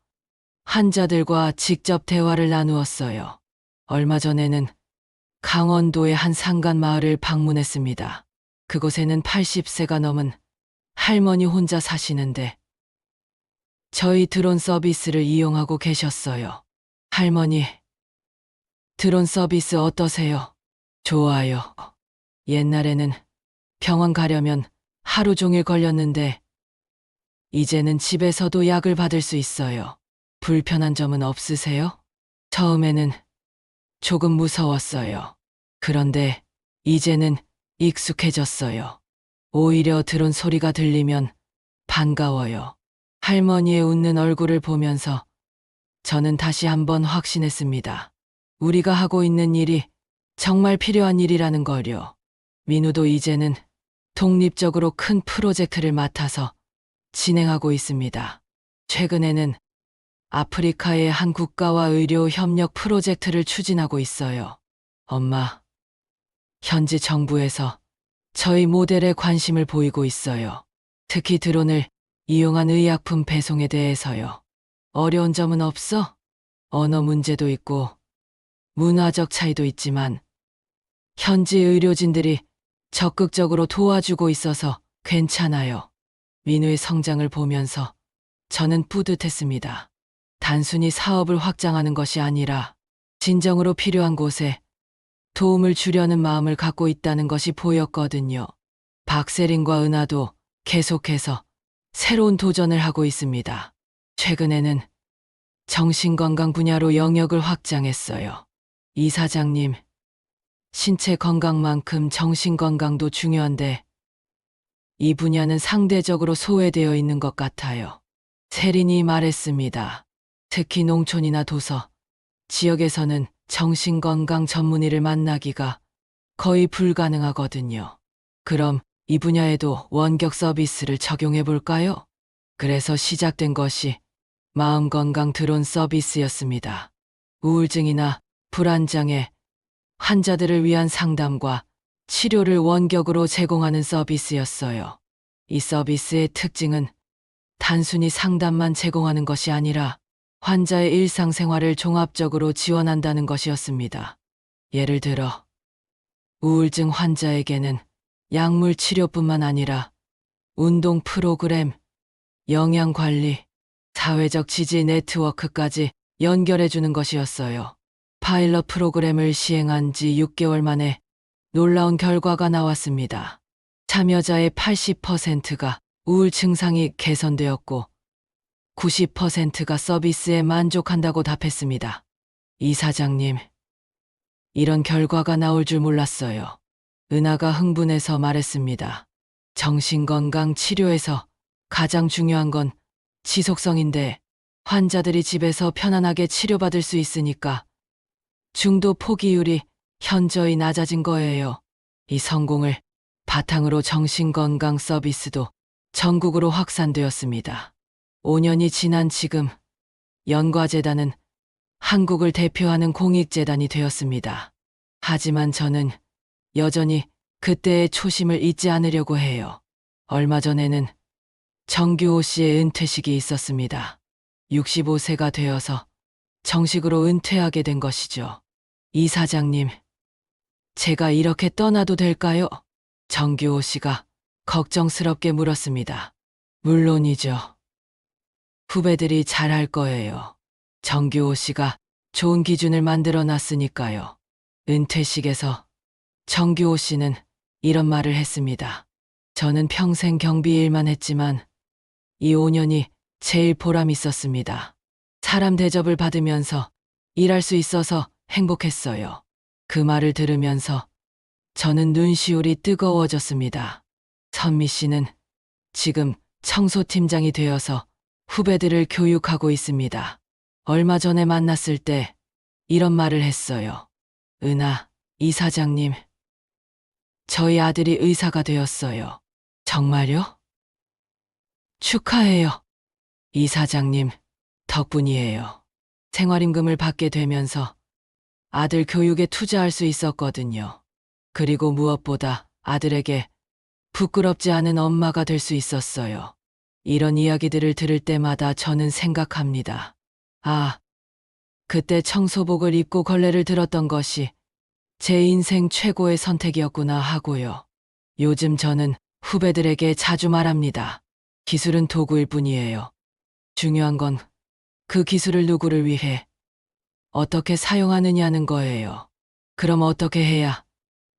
환자들과 직접 대화를 나누었어요. 얼마 전에는 강원도의 한 산간 마을을 방문했습니다. 그곳에는 80세가 넘은 할머니 혼자 사시는데 저희 드론 서비스를 이용하고 계셨어요. 할머니, 드론 서비스 어떠세요? 좋아요. 옛날에는 병원 가려면 하루 종일 걸렸는데 이제는 집에서도 약을 받을 수 있어요. 불편한 점은 없으세요? 처음에는 조금 무서웠어요. 그런데 이제는 익숙해졌어요. 오히려 들은 소리가 들리면 반가워요. 할머니의 웃는 얼굴을 보면서 저는 다시 한번 확신했습니다. 우리가 하고 있는 일이 정말 필요한 일이라는 걸요. 민우도 이제는 독립적으로 큰 프로젝트를 맡아서 진행하고 있습니다. 최근에는 아프리카의 한 국가와 의료 협력 프로젝트를 추진하고 있어요. 엄마, 현지 정부에서 저희 모델에 관심을 보이고 있어요. 특히 드론을 이용한 의약품 배송에 대해서요. 어려운 점은 없어? 언어 문제도 있고 문화적 차이도 있지만 현지 의료진들이 적극적으로 도와주고 있어서 괜찮아요. 민우의 성장을 보면서 저는 뿌듯했습니다. 단순히 사업을 확장하는 것이 아니라 진정으로 필요한 곳에 도움을 주려는 마음을 갖고 있다는 것이 보였거든요. 박세린과 은하도 계속해서 새로운 도전을 하고 있습니다. 최근에는 정신건강 분야로 영역을 확장했어요. 이사장님, 신체 건강만큼 정신건강도 중요한데 이 분야는 상대적으로 소외되어 있는 것 같아요. 세린이 말했습니다. 특히 농촌이나 도서, 지역에서는 정신건강 전문의를 만나기가 거의 불가능하거든요. 그럼 이 분야에도 원격 서비스를 적용해 볼까요? 그래서 시작된 것이 마음건강 드론 서비스였습니다. 우울증이나 불안장애 환자들을 위한 상담과 치료를 원격으로 제공하는 서비스였어요. 이 서비스의 특징은 단순히 상담만 제공하는 것이 아니라 환자의 일상생활을 종합적으로 지원한다는 것이었습니다. 예를 들어 우울증 환자에게는 약물 치료뿐만 아니라 운동 프로그램, 영양관리, 사회적 지지 네트워크까지 연결해주는 것이었어요. 파일럿 프로그램을 시행한 지 6개월 만에 놀라운 결과가 나왔습니다. 참여자의 80%가 우울 증상이 개선되었고 90%가 서비스에 만족한다고 답했습니다. 이사장님, 이런 결과가 나올 줄 몰랐어요. 은하가 흥분해서 말했습니다. 정신건강 치료에서 가장 중요한 건 지속성인데 환자들이 집에서 편안하게 치료받을 수 있으니까 중도 포기율이 현저히 낮아진 거예요. 이 성공을 바탕으로 정신건강 서비스도 전국으로 확산되었습니다. 5년이 지난 지금 연과재단은 한국을 대표하는 공익재단이 되었습니다. 하지만 저는 여전히 그때의 초심을 잊지 않으려고 해요. 얼마 전에는 정규호 씨의 은퇴식이 있었습니다. 65세가 되어서 정식으로 은퇴하게 된 것이죠. 이사장님, 제가 이렇게 떠나도 될까요? 정규호 씨가 걱정스럽게 물었습니다. 물론이죠. 후배들이 잘할 거예요. 정규호 씨가 좋은 기준을 만들어 놨으니까요. 은퇴식에서 정규호 씨는 이런 말을 했습니다. 저는 평생 경비 일만 했지만 이 5년이 제일 보람 있었습니다. 사람 대접을 받으면서 일할 수 있어서 행복했어요. 그 말을 들으면서 저는 눈시울이 뜨거워졌습니다. 선미 씨는 지금 청소팀장이 되어서 후배들을 교육하고 있습니다. 얼마 전에 만났을 때 이런 말을 했어요. 은하, 이사장님, 저희 아들이 의사가 되었어요. 정말요? 축하해요. 이사장님, 덕분이에요. 생활임금을 받게 되면서 아들 교육에 투자할 수 있었거든요. 그리고 무엇보다 아들에게 부끄럽지 않은 엄마가 될 수 있었어요. 이런 이야기들을 들을 때마다 저는 생각합니다. 아, 그때 청소복을 입고 걸레를 들었던 것이 제 인생 최고의 선택이었구나 하고요. 요즘 저는 후배들에게 자주 말합니다. 기술은 도구일 뿐이에요. 중요한 건 그 기술을 누구를 위해 어떻게 사용하느냐는 거예요. 그럼 어떻게 해야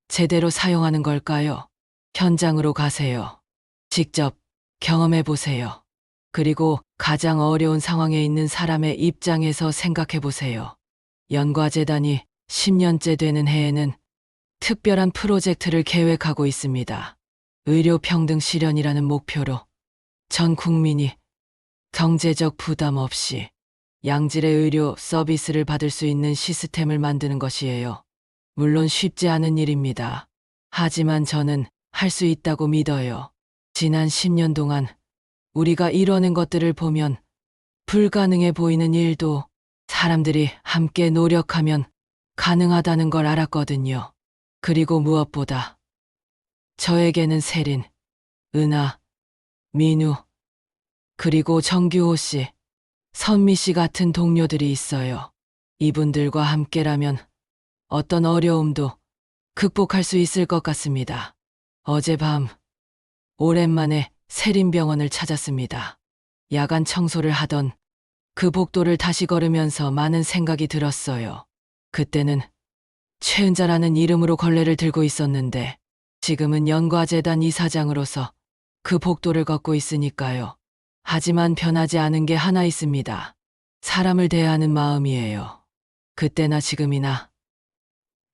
제대로 사용하는 걸까요? 현장으로 가세요. 직접 경험해 보세요. 그리고 가장 어려운 상황에 있는 사람의 입장에서 생각해 보세요. 연과재단이 10년째 되는 해에는 특별한 프로젝트를 계획하고 있습니다. 의료 평등 실현이라는 목표로 전 국민이 경제적 부담 없이 양질의 의료 서비스를 받을 수 있는 시스템을 만드는 것이에요. 물론 쉽지 않은 일입니다. 하지만 저는 할 수 있다고 믿어요. 지난 10년 동안 우리가 이뤄낸 것들을 보면 불가능해 보이는 일도 사람들이 함께 노력하면 가능하다는 걸 알았거든요. 그리고 무엇보다 저에게는 세린, 은하, 민우, 그리고 정규호 씨, 선미 씨 같은 동료들이 있어요. 이분들과 함께라면 어떤 어려움도 극복할 수 있을 것 같습니다. 어젯밤 오랜만에 세린병원을 찾았습니다. 야간 청소를 하던 그 복도를 다시 걸으면서 많은 생각이 들었어요. 그때는 최은자라는 이름으로 걸레를 들고 있었는데 지금은 연과재단 이사장으로서 그 복도를 걷고 있으니까요. 하지만 변하지 않은 게 하나 있습니다. 사람을 대하는 마음이에요. 그때나 지금이나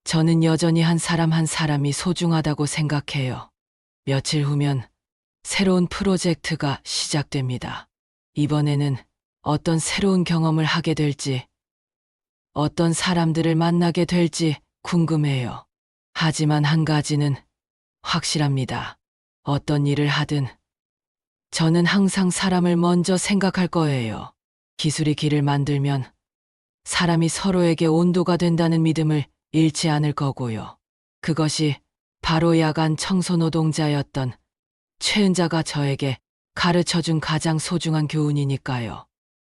저는 여전히 한 사람 한 사람이 소중하다고 생각해요. 며칠 후면 새로운 프로젝트가 시작됩니다. 이번에는 어떤 새로운 경험을 하게 될지, 어떤 사람들을 만나게 될지 궁금해요. 하지만 한 가지는 확실합니다. 어떤 일을 하든 저는 항상 사람을 먼저 생각할 거예요. 기술이 길을 만들면 사람이 서로에게 온도가 된다는 믿음을 잃지 않을 거고요. 그것이 바로 야간 청소 노동자였던 최은자가 저에게 가르쳐준 가장 소중한 교훈이니까요.